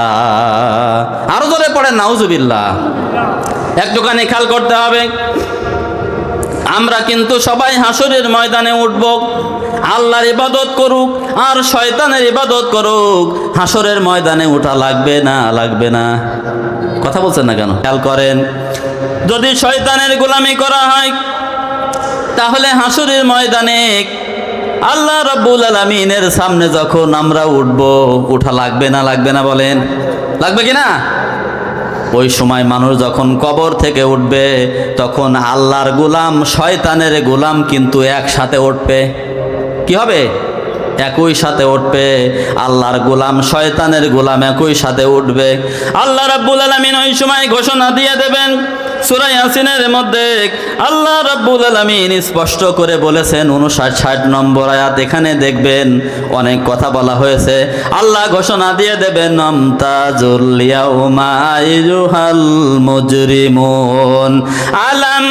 আরো জোরে পড়েন নাউজুবিল্লাহ। একটুখানি খেয়াল করতে হবে, আমরা কিন্তু সবাই হাসরের ময়দানে উঠব। আল্লাহর ইবাদত করুক আর শয়তানের ইবাদত করুক, হাসরের ময়দানে ওঠা লাগবে না? লাগবে না? কথা বলছেন না কেন? খেয়াল করেন, যদি শয়তানের গোলামি করা হয় তাহলে হাসরের ময়দানে আল্লাহ রাব্বুল আলামিনের সামনে যখন আমরা উঠব, ওঠা লাগবে না? লাগবে না? বলেন, লাগবে কি না? ওই সময় মানুষ যখন কবর থেকে উঠবে, তখন আল্লাহর গোলাম শয়তানের গোলাম কিন্তু একসাথে উঠবে। কি হবে? একই সাথে উঠবে। আল্লাহর গোলাম শয়তানের গোলাম একই সাথে উঠবে। আল্লাহ রাব্বুল আলামিন ওই সময় ঘোষণা দিয়ে দেবেন। সূরা ইয়াসিনের মধ্যে আল্লাহ রাব্বুল আলামিন স্পষ্ট করে বলেছেন, 59-60 নম্বর আয়াত। এখানে দেখবেন অনেক কথা বলা হয়েছে। আল্লাহ ঘোষণা দিয়ে দেবেন, আমতাজুল ইয়াউমা আইয়ুহাল মুজরিমুন আলাম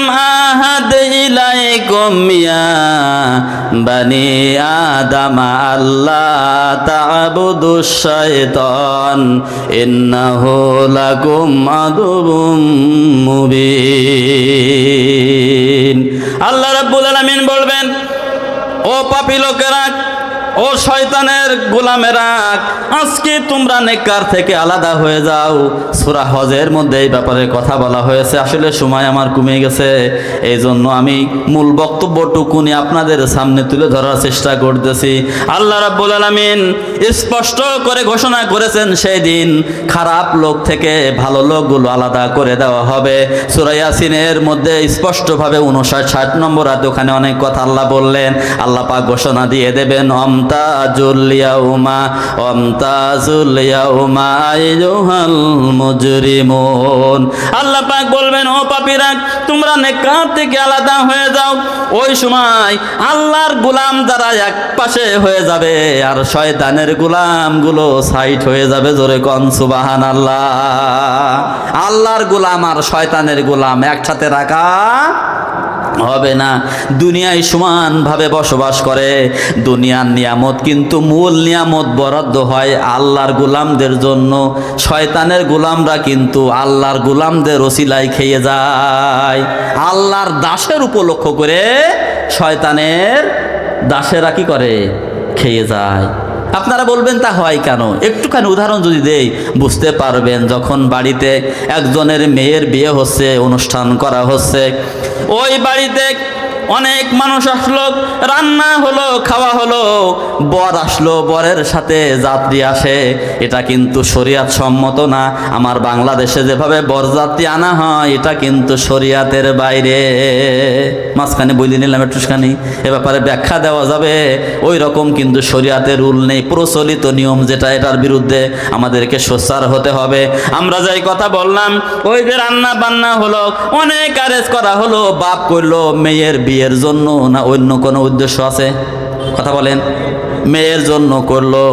আহাদ ইলাইকুম ইয়া বানি আদম আল্লাহ তা'বুদুশ শাইতান ইন্নাহু লাকুম আদুউম মুবিন। আল্লাহ রাব্বুল আলামিন বলবেন, ও পাপী লোকেরা, ও শয়তানের গোলামেরা, আজকে তোমরা নেককার থেকে আলাদা হয়ে যাও। সূরা হজের মধ্যে এই ব্যাপারে কথা বলা হয়েছে। আসলে সময় আমার কমে গেছে, এই জন্য আমি মূল বক্তব্যটুকুনি আপনাদের সামনে তুলে ধরার চেষ্টা করতেছি। আল্লাহ রাব্বুল আলামিন স্পষ্ট করে ঘোষণা করেছেন, সেই দিন খারাপ লোক থেকে ভালো লোকগুলো আলাদা করে দেওয়া হবে। সূরা ইয়াসিনের মধ্যে স্পষ্টভাবে 59-60 নম্বর আয়াত, ওখানে অনেক কথা আল্লাহ বললেন। আল্লাহ পাক ঘোষণা দিয়ে দেবেন, আমতাজুল ইয়াউমা আইয়ুহাল মুজরিমুন। আল্লাহ পাক বলবেন, ও পাপীরা, তোমরা নেককার থেকে আলাদা হয়ে যাও। ওই সময় আল্লাহর গোলাম যারা এক পাশে হয়ে যাবে আর শয়তানের গোলামগুলো সাইড হয়ে যাবে। জোরে কোন সুবহানাল্লাহ। আল্লাহর গোলাম আর শয়তানের গোলাম একসাথে রাখা হবে না। দুনিয়ায় সমানভাবে বসবাস করে। দুনিয়ার নিয়ামত কিন্তু মূল নিয়ামত বরাদ্দ হয় আল্লাহর গোলামদের জন্য। শয়তানের গোলামরা কিন্তু আল্লাহর গোলামদের ওসিলায় খেয়ে যায়। আল্লাহর দাসের উপলক্ষ করে শয়তানের দাসেরা কি করে? খেয়ে যায়। আপনারা বলবেন, তা হয় কেন? একটুখানি উদাহরণ যদি দেই বুঝতে পারবেন। যখন বাড়িতে একজনের মেয়ের বিয়ে হচ্ছে, অনুষ্ঠান করা হচ্ছে, ওই বাড়িতে অনেক মানুষ আসলো, রান্না হলো, খাওয়া হলো, বর আসলো, বরের সাথে যাত্রী আসে। এটা কিন্তু শরিয়াত সম্মত না। আমার বাংলাদেশে যেভাবে বরযাত্রী আনা হয়, এটা কিন্তু শরিয়াতের বাইরে। মাঝখানে বলে নিলাম একটুখানি, এ ব্যাপারে ব্যাখ্যা দেওয়া যাবে। ওই রকম কিন্তু শরিয়াতের রুল নেই। প্রচলিত নিয়ম যেটা, এটার বিরুদ্ধে আমাদেরকে সোচ্চার হতে হবে। আমরা যাই কথা বললাম, ওই যে রান্না বান্না হলো, অনেক আরেজ করা হলো, বাপ করলো মেয়ের বিয়ের জন্য না অন্য কোনো উদ্দেশ্য আছে? কথা বলেন। মেয়ের জন্য করলো।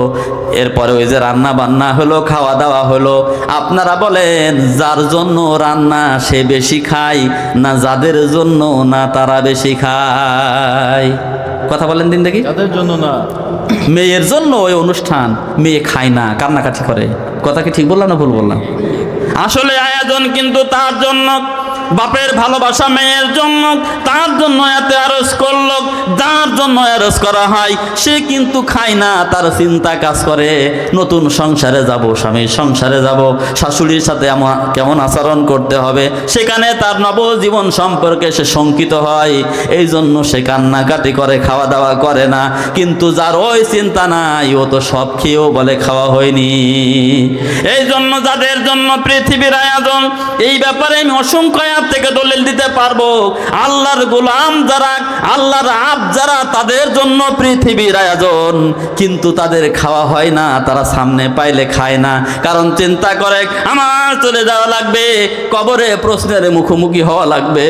এরপরে ওই যে রান্না বান্না হলো, খাওয়া দাওয়া হলো, আপনারা বলেন যার জন্য রান্না সে বেশি খায় না যাদের জন্য না তারা বেশি খায়? কথা বলেন দিন দেখি। তাদের জন্য না, মেয়ের জন্য ওই অনুষ্ঠান, মেয়ে খায় না, কান্নাকাটি করে। কথা কি ঠিক বললাম না ভুল বললাম? আসলে আয়োজন কিন্তু তার জন্য। বাপের ভালোবাসা মেয়ের জন্য, তার জন্য এত আরজ করলো, যার জন্য আরজ করা হয় সে কিন্তু খায় না, তার চিন্তা কাজ করে নতুন সংসারে যাব, স্বামীর সংসারে যাব, শাশুড়ির সাথে কেমন আচরণ করতে হবে, সেখানে তার নবজীবন সম্পর্কে সে শঙ্কিত হয়, এই জন্য সে কান্নাকাটি করে, খাওয়া দাওয়া করে না। কিন্তু যার ওই চিন্তা নাই, ও তো সব খেয়েও বলে খাওয়া হয়নি। এই জন্য যাদের জন্য পৃথিবীর আয়োজন, এই ব্যাপারে আমি অসংখ্য আয়াত থেকে দলিল দিতে পারবো। আল্লাহর গোলাম যারা, আল্লাহর আব্দ যারা, তাদের জন্য পৃথিবীর আয়োজন, কিন্তু তাদের খাওয়া হয় না, তারা সামনে পাইলে খায় না, কারণ চিন্তা করে আমার চলে যাওয়া লাগবে, কবরে প্রশ্নের মুখোমুখি হওয়া লাগবে,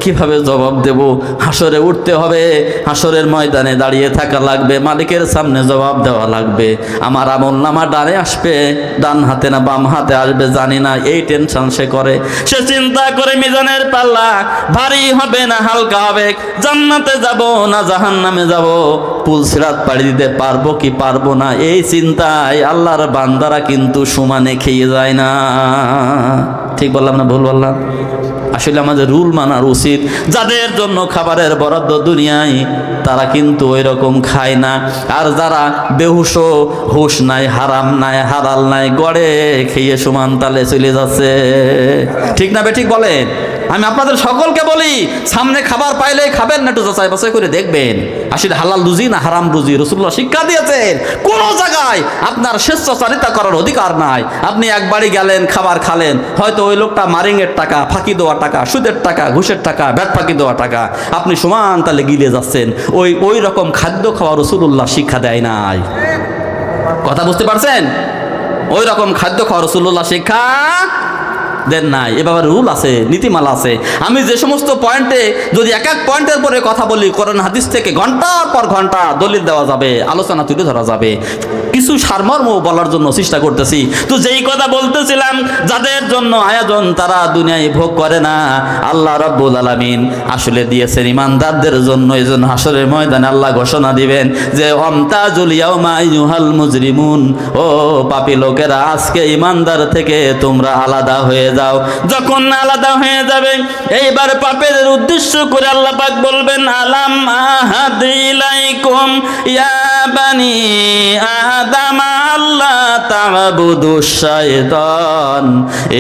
কিভাবে জবাব দেব, হাসরে উঠতে হবে, হাসরের ময়দানে দাঁড়িয়ে থাকা লাগবে, মালিকের সামনে জবাব দেওয়া লাগবে, আমার আমলনামা ডানে আসবে, ডান হাতে না বাম হাতে আসবে জানি না, এই টেনশন সে করে। সে চিন্তা করে মিজানের পাল্লা ভারী হবে না হালকা হবে, জান্নাতে যাব না জাহান্নামে যাব, পুল সিরাত পাড়ি দিতে পারবো কি পারবো না, এই চিন্তায় আল্লাহর বান্দারা কিন্তু সমানে খেয়ে যায় না। ঠিক বললাম না ভুল বললাম? আসলে আমাদের রুল মানার উচিত। যাদের জন্য খাবারের বরাদ্দ দুনিয়ায়, তারা কিন্তু ওই রকম খায় না। আর যারা বেহুশ, হুশ নাই, হারাম নাই, হালাল নাই, গড়ে খেয়ে সমান তালে চলে যাচ্ছে। ঠিক না বেঠিক বলেন? আমি আপনাদের সকলকে বলি, সামনে খাবার পাইলে খাবেন না, একটু যাচাই বাছাই করে দেখবেন আসলে হালাল রুজি না হারাম রুজি। রাসূলুল্লাহ শিক্ষা দিয়েছেন, কোনো জায়গায় আপনার স্বেচ্ছাচারিতা করার অধিকার নাই। আপনি একবারই গেলেন, খাবার খালেন, হয়তো ওই লোকটা মারিংয়ের টাকা, ফাঁকি দেওয়া টাকা, সুদের টাকা, ঘুষের টাকা, ব্যাট ফাঁকি দেওয়া টাকা, আপনি সমান তালে গিলে যাচ্ছেন। ওই রকম খাদ্য খাওয়া রাসূলুল্লাহ শিক্ষা দেয় নাই। কথা বুঝতে পারছেন? ওই রকম খাদ্য খাওয়া রাসূলুল্লাহ শিক্ষা দেন নাই। এভাবে রুল আছে, নীতিমালা আছে। আমি যে সমস্ত পয়েন্টে যদি এক এক পয়েন্টের পরে কথা বলি, কোরআন হাদিস থেকে ঘন্টার পর ঘন্টা দলিল দেওয়া যাবে, আলোচনা তুলে ধরা যাবে। কিছু সারমর্ম বলার জন্য চেষ্টা করতেছি। তো যেই কথা বলতেছিলাম, যাদের জন্য আয়োজন তারা দুনিয়ায় ভোগ করে না, আল্লাহ রাব্বুল আলামিন আসলে দিয়েছেন ইমানদারদের জন্য। এই জন্য হাসরের ময়দানে আল্লাহ ঘোষণা দিবেন যে ওয়ামতাজুল ইয়াউমা আইয়ুহাল মুজরিমুন, ও পাপী লোকেরা, আজকে ইমানদার থেকে তোমরা আলাদা হয়ে যাও। যখন আলাদা হয়ে যাবে, এইবার পাপের উদ্দেশ্য করে আল্লাহ পাক বলবেন আলাম আহাদ ইলাইকুম ইয়া বানি আদম আল্লাহ তা'বুদুশ শাইতান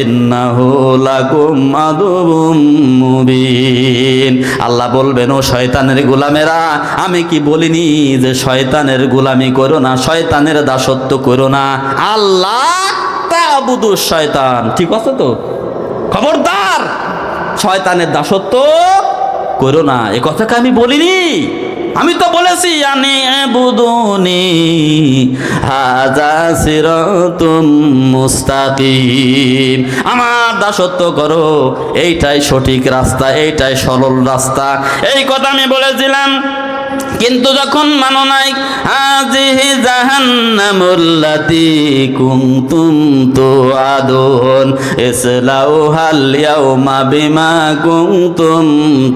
ইন্নাহু লাকুম আদুউম মুবিন। আল্লাহ বলবেন, ও শয়তানের গোলামেরা, আমি কি বলিনি যে শয়তানের গোলামি করো না, শয়তানের দাসত্ব করো না। আল্লাহ তা'বুদুশ শাইতান, ঠিক আছে তো? খবরদার, শয়তানের দাসত্ব করো না। এ কথাকে আমি বলিনি, আমি তো বলেছি আনি বুদুনি হাযা সিরাতুম মুস্তাকিম, আমার দাসত্ব করো, এইটাই সঠিক রাস্তা, এইটাই সরল রাস্তা, এই কথা আমি বলেছিলাম। কিন্তু যখন মানো নাই, হাযিহি জাহান্নামুল্লাতী কুনতুম তুআদুন ইসলাউহাল ইয়াউমা বিমা কুনতুম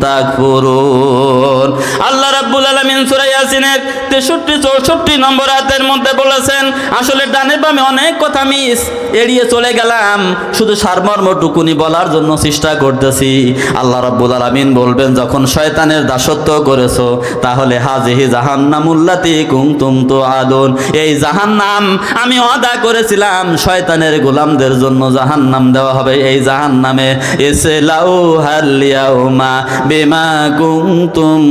তাকফুরুন। আল্লাহ রাব্বুল আলামিন সূরা ইয়াসিনের 63-64 নম্বর আয়াতের মধ্যে বলেছেন, আসলে ডানে বামে অনেক কথা আমি এড়িয়ে চলে গেলাম, শুধু সারমর্মটুকুনি বলার জন্য চেষ্টা করতেছি। আল্লাহ রাব্বুল আলামিন বলবেন, যখন শয়তানের দাসত্ব করেছো, তাহলে হাযিহি জাহান্নামুল্লাতী কুনতুম তুআদুন, এই জাহান্নাম আমি ওয়াদা করেছিলাম শয়তানের গোলামদের জন্য জাহান্নাম দেওয়া হবে। এই জাহান্নামে ইসলাউহাল ইয়াউমা বিমা কুনতুম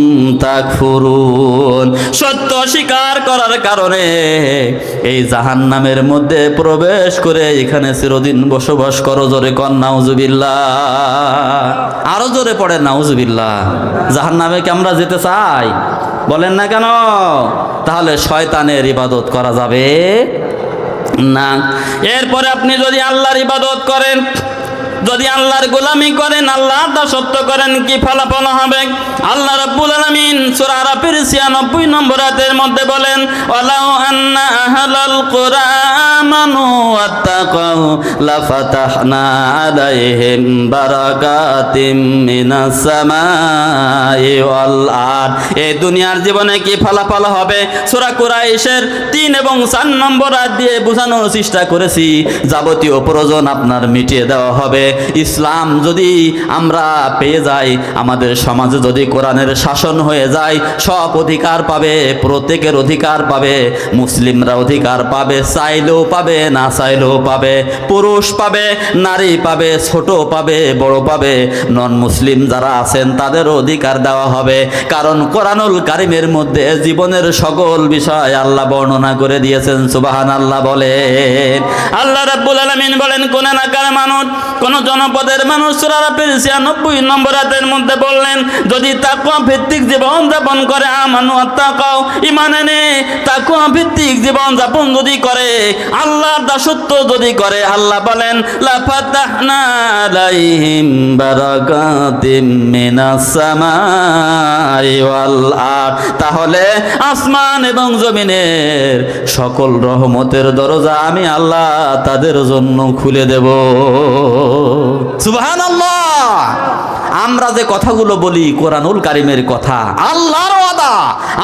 তাকফুরুন, সত্য স্বীকার করার কারণে এই জাহান্নামের মধ্যে প্রবেশ করে এখানে চিরদিন বসবাস করো। জোরে কর নাউজুবিল্লাহ, আরো জোরে পড়ে নাউজুবিল্লাহ। জাহান্নামে কি আমরা যেতে চাই? বলেন না কেন? তাহলে শয়তানের ইবাদত করা যাবে না। এরপরে আপনি যদি আল্লাহর ইবাদত করেন, যদি আল্লাহর গোলামি করেন, আল্লাহর দাসত্ব করেন, কি ফলাফল হবে? আল্লাহ রাব্বুল আলামিন সূরা আরাফের 96 নম্বর আয়াতের মধ্যে বলেন, ওয়ালাউ আন্না আহলাল কুরআ আমানু ওয়াত্তাকাউ লাফাতাহনা আলাইহিম বারাকাতিম মিনাস সামাই ওয়াল আরদ। এই দুনিয়ার জীবনে কি ফলাফল হবে? সূরা কুরাইশের 3 এবং 4 নম্বর আয়াত দিয়ে বোঝানোর চেষ্টা করেছি। যাবতীয় প্রয়োজন আপনার মিটিয়ে দেওয়া হবে। ইসলাম যদি আমরা পেয়ে যাই, আমাদের সমাজে যদি কোরআনের শাসন হয়ে যায়, সব অধিকার পাবে, প্রত্যেকের অধিকার পাবে, মুসলিমরা অধিকার পাবে, চাইলেও পাবে, না চাইলেও পাবে, পুরুষ পাবে, নারী পাবে, ছোট পাবে, বড় পাবে, নন মুসলিম যারা আছেন তাদেরও অধিকার দেওয়া হবে। কারণ কোরআনুল কারিমের মধ্যে জীবনের সকল বিষয় আল্লাহ বর্ণনা করে দিয়েছেন। সুবহানাল্লাহ বলেন। আল্লাহ রাব্বুল আলামিন বলেন, কোন এলাকার মানুষ, কোন জনপদের মানুষ সূরা আরাফের 96 নম্বর আয়াতের মধ্যে বললেন, যদি তাকওয়া ভিত্তিক জীবন যাপন করে, আমানু আত্তাকাও, ঈমান এনে তাকওয়া ভিত্তিক জীবন যাপন যদি করে, আল্লাহর দাসত্ব যদি করে, আল্লাহ বলেন লা ফাতাহনা আলাইহিম বারাকাতিম মিনাস সামাই ওয়াল আরদ, তাহলে আসমান এবং জমিনের সকল রহমতের দরজা আমি আল্লাহ তাদের জন্য খুলে দেব। সুবহানাল্লাহ। আমরা যে কথাগুলো বলি কোরআনুল কারিমের কথা, আল্লাহর ওয়াদা।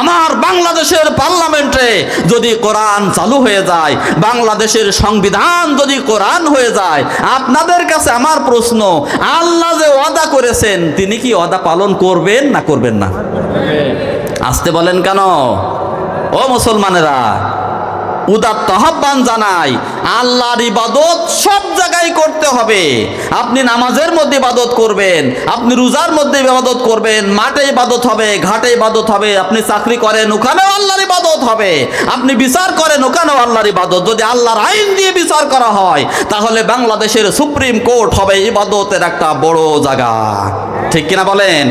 আমার বাংলাদেশের পার্লামেন্টে যদি কোরআন চালু হয়ে যায়, বাংলাদেশের সংবিধান যদি কোরআন হয়ে যায়, আপনাদের কাছে আমার প্রশ্ন, আল্লাহ যে ওয়াদা করেছেন তিনি কি ওয়াদা পালন করবেন না করবেন না? আসতে বলেন কেন? ও মুসলমানেরা, উদাত্ত আহ্বান জানাই, আল্লাহর ইবাদত সব জায়গায় করতে হবে। আপনি নামাজের মধ্যে ইবাদত করবেন, আপনি রোজার মধ্যে ইবাদত করবেন, মাঠে ইবাদত হবে, ঘাটে ইবাদত হবে, আপনি চাকরি করেন ওখানেও আল্লাহর ইবাদত হবে, আপনি বিচার করেন ওখানেও আল্লাহর ইবাদত। যদি আল্লাহর আইন দিয়ে বিচার করা হয়, তাহলে বাংলাদেশের সুপ্রিম কোর্ট হবে ইবাদতের একটা বড় জায়গা। ঠিক কিনা বলেন?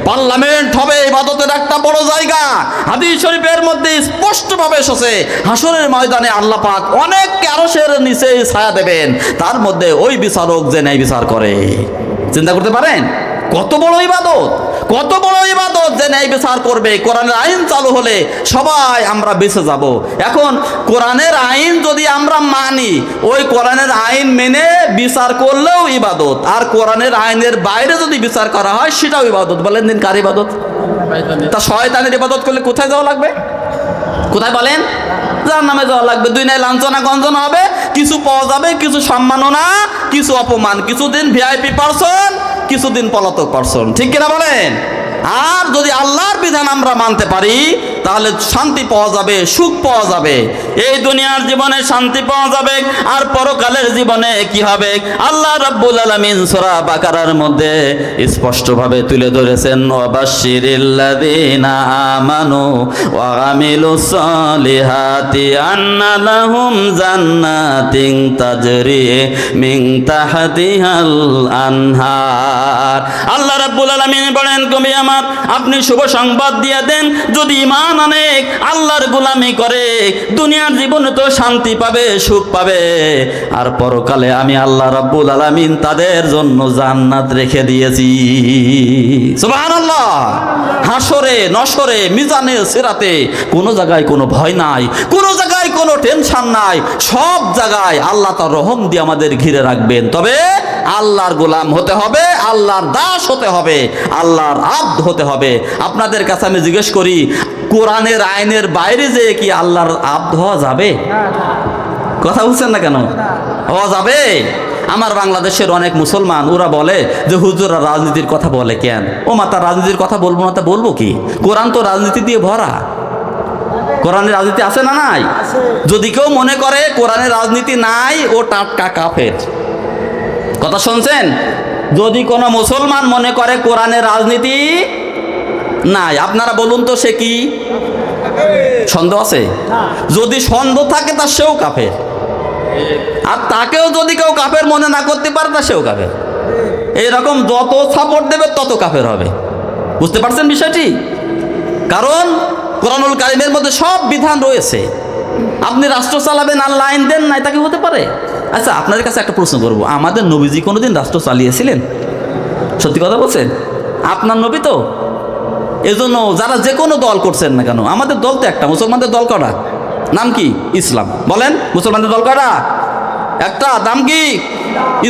পার্লামেন্ট হবে ইবাদতের একটা বড় জায়গা। হাদিস শরীফের মধ্যে স্পষ্টভাবে এসেছে, হাসরের ময়দানে আল্লাহ পাক অনেককে আরশের নিচে ছায়া দেবেন, তার মধ্যে ওই বিচারক যে ন্যায় বিচার করে। চিন্তা করতে পারেন কত বড় ইবাদত, কত বড় ইবাদত যে ন্যায় বিচার করবে। কোরআনের আইন চালু হলে সবাই আমরা বেঁচে যাব। এখন কোরআনের আইন যদি আমরা মানি, ওই কোরআনের আইন মেনে বিচার করলেও ইবাদত, আর কোরআনের আইনের বাইরে যদি বিচার করা হয় সেটাও ইবাদত। বলেন দিন কার ইবাদত? তা শয়তানের ইবাদত করলে কোথায় যাওয়া লাগবে? কোথায় বলেন? জাহান্নামে যাওয়া লাগবে। দুনিয়ায় লাঞ্ছনা গঞ্জনা হবে, কিছু পাওয়া যাবে, কিছু সম্মাননা, কিছু অপমান, কিছুদিন ভিআইপি পারসন, কিছুদিন পলাতক পারসন। ঠিক কিনা বলেন? আর যদি আল্লাহর বিধান আমরা মানতে পারি, তাহলে শান্তি পাওয়া যাবে, সুখ পাওয়া যাবে। এই দুনিয়ার জীবনে শান্তি পাওয়া যাবে, আর পরকালের জীবনে কি হবে? আল্লাহ রাব্বুল আলামিন সূরা বাকারার মধ্যে স্পষ্টভাবে তুলে ধরেছেন, ওয়াবাশশিরিল্লাযীনা আমানু ওয়া আমিলুস সালিহাতি আন্না লাহুম জান্নাতিন তাজরি মিন তাহতিহাল আনহার। আল্লাহ রাব্বুল আলামিন বলেন, কবি আমার, আপনি শুভ সংবাদ দিয়ে দেন, যদি ঈমান আনে, আল্লাহর গোলামি করে, দুনিয়ার জীবনে তো শান্তি পাবে, সুখ পাবে, আর পরকালে আমি আল্লাহ রাব্বুল আলামিন তাদের জন্য জান্নাত রেখে দিয়েছি। সুবহানাল্লাহ। হাসরে, নসরে, মিজানে, সিরাতে কোনো জায়গায় কোনো ভয় নাই, কোনো জায়গায় কোনো টেনশন নাই, সব জায়গায় আল্লাহ তার রহম দিয়ে আমাদের ঘিরে রাখবেন। তবে আল্লাহর গোলাম হতে হবে, আল্লাহর দাস হতে হবে, আল্লাহর আব্দ হতে হবে। আপনাদের কাছে আমি জিজ্ঞেস করি, কোরআনের আইনের বাইরে যে কি আল্লাহর আব্দ হওয়া যাবে? কথা বুঝছেন না কেন? হওয়া যাবে? আমার বাংলাদেশের অনেক মুসলমান ওরা বলে যে হুজুররা রাজনীতির কথা বলে কেন? ও মা, তার রাজনীতির কথা বলবো না তা বলবো কি? কোরআন তো রাজনীতি দিয়ে ভরা। কোরআনের রাজনীতি আছে না নাই? যদি কেউ মনে করে কোরআনের রাজনীতি নাই, ও টাটকা কাফের। কথা শুনছেন? যদি কোনো মুসলমান মনে করে কোরআনের রাজনীতি নাই, আপনারা বলুন তো সে কি? সন্দেহ আছে? যদি সন্দেহ থাকে তা সেও কাফের, আর তাকেও যদি কেউ কাফের মনে না করতে পারে তা সেও কাফের। এইরকম যত সাপোর্ট দেবে তত কাফের হবে। বুঝতে পারছেন বিষয়টি? কারণ কোরআনুল কারিমের মধ্যে সব বিধান রয়েছে। আপনি রাষ্ট্র চালাবেন, আল্লাহ আইন দেন নাই, তাকে হতে পারে? আচ্ছা, আপনাদের কাছে একটা প্রশ্ন করবো, আমাদের নবীজি কোনোদিন রাষ্ট্র চালিয়েছিলেন? সত্যি কথা বলছেন? আপনার নবী তো। এজন্য যারা যে কোনো দল করছেন না কেন, আমাদের দল তো একটা, মুসলমানদের দল কটা? নাম কি? ইসলাম। বলেন, মুসলমানদের দল কটা? একটা, নাম কি?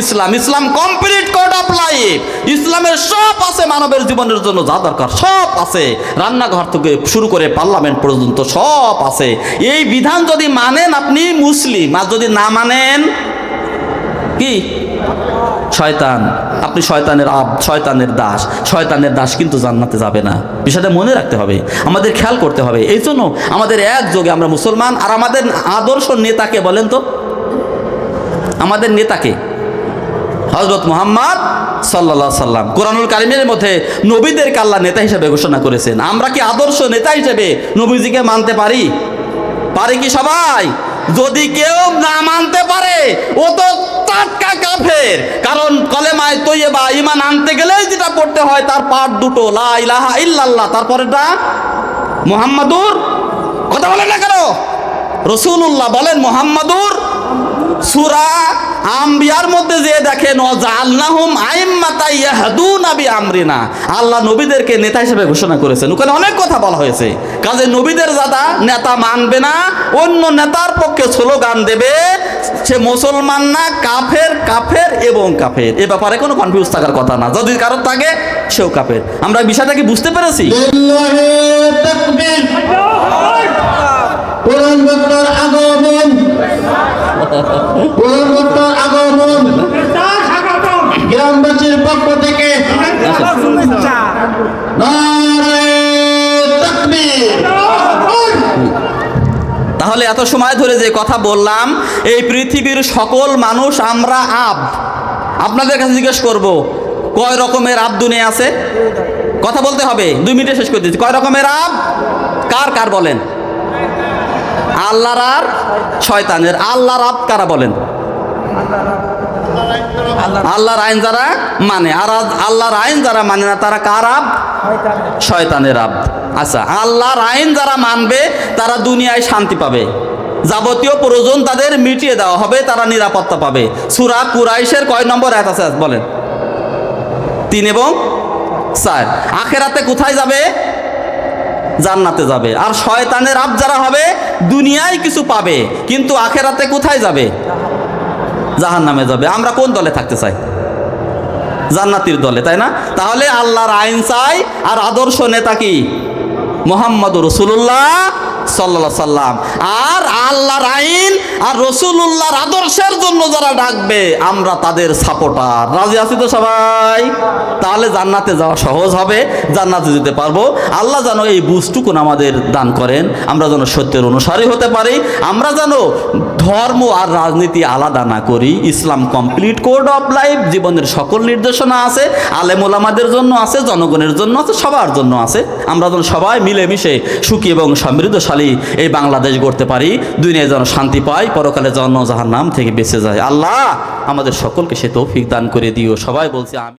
ইসলাম। ইসলাম কমপ্লিট কোড অফ লাইফ। ইসলামের সব আছে, মানবের জীবনের জন্য যা দরকার সব আছে, রান্নাঘর থেকে শুরু করে পার্লামেন্ট পর্যন্ত সব আছে। এই বিধান যদি মানেন আপনি মুসলিম, আর যদি না মানেন কি? শয়তান। আপনি শয়তানের শয়তানের দাস। শয়তানের দাস কিন্তু জান্নাতে যাবে না। বিষয়টা মনে রাখতে হবে, আমাদের খেয়াল করতে হবে। এই জন্য আমাদের একযোগে আমরা মুসলমান। আর আমাদের আদর্শ নেতাকে বলেন তো, আমাদের নেতাকে হযরত মুহাম্মদ সাল্লাল্লাহু আলাইহি সাল্লাম। কোরআনুল কারীমের মধ্যে নবীদেরকে আল্লাহ নেতা হিসেবে ঘোষণা করেছেন। আমরা কি আদর্শ নেতা হিসেবে নবীজিকে মানতে পারি? পারি কি সবাই? যদি কেউ না মানতে পারে ও তো টাটকা কাফের। কারণ কলেমায়ে তৈয়বা ঈমান আনতে গেলেই যেটা পড়তে হয় তার পাঠ দুটো, লা ইলাহা ইল্লাল্লাহ, তারপরেটা মুহাম্মাদুর, কথা বলেন না কেন? রাসূলুল্লাহ বলেন মুহাম্মাদুর। সূরা আম্বিয়ার মধ্যে যে দেখেন ওয়াজআলনাহুম আইম্মাতান ইয়াহদুনা বিআমরিনা, আল্লাহ নবীদেরকে নেতা হিসেবে ঘোষণা করেছেন। ওখানে অনেক কথা বলা হয়েছে। কাজে নবীদের যারা নেতা মানবে না, অন্য নেতার পক্ষে স্লোগান দেবে, সে মুসলমান না, কাফের, কাফের এবং কাফের। এ ব্যাপারে কোনো কনফিউজ থাকার কথা না। যদি কারোর থাকে সেও কাফের। আমরা বিষয়টা কি বুঝতে পেরেছি? গ্রামবাসীর পক্ষ থেকে তাহলে এত সময় ধরে যে কথা বললাম, এই পৃথিবীর সকল মানুষ আমরা আপনাদের কাছে জিজ্ঞেস করব, কয় রকমের আব দুনিয়া আছে? কথা বলতে হবে, 2 মিনিটে শেষ করে দিচ্ছি। কয় রকমের আব? কার কার বলেন? আল্লাহর আর শয়তানের। আল্লাহর আব কারা বলেন? আল্লাহর আইন যারা মানে, আর আল্লাহর আইন যারা মানে না তারা কার আব? শয়তানের আব। আচ্ছা, আল্লাহর আইন যারা মানবে তারা দুনিয়ায় শান্তি পাবে, যাবতীয় প্রয়োজন তাদের মিটিয়ে দেওয়া হবে, তারা নিরাপত্তা পাবে। সূরা কুরাইশের কয় নম্বর আয়াত আছে বলেন? 3 এবং 4। আখিরাতে কোথায় যাবে? জান্নাতে যাবে। আর শয়তানের আব যারা হবে দুনিয়ায় কিছু পাবে, কিন্তু আখিরাতে কোথায় যাবে? জাহান্নামে যাবে। আমরা কোন দলে থাকতে চাই? জান্নাতীর দলে, তাই না? তাহলে আল্লাহর আইন চাই, আর আদর্শ নেতা কি? মুহাম্মদুর রাসূলুল্লাহ সাল্লাল্লাহু আলাইহি সাল্লাম। আর আল্লাহর আইন আর রাসূলুল্লাহর আদর্শের জন্য যারা ডাকবে আমরা তাদের সাপোর্টার। রাজি আছি তো সবাই? তাহলে জান্নাতে যাওয়া সহজ হবে, জান্নাতে যেতে পারবো। আল্লাহ যেন এই বুঝটুকুন আমাদের দান করেন, আমরা যেন সত্যের অনুসারী হতে পারি, আমরা যেন ধর্ম আর রাজনীতি আলাদা না করি। ইসলাম কমপ্লিট কোড অফ লাইফ, জীবনের সকল নির্দেশনা আছে, আলেম ওলামাদের জন্য আছে, জনগণের জন্য আছে, সবার জন্য আছে। আমরা যেন সবাই মিলেমিশে সুখী এবং সমৃদ্ধশালী এই বাংলাদেশ গড়তে পারি, দুনিয়ায় যেন শান্তি পাই, পরকালে যেন জাহান্নাম থেকে বেঁচে যায়। আল্লাহ আমাদের সকলকে সে তৌফিক দান করে দিও। সবাই বলছি আমি।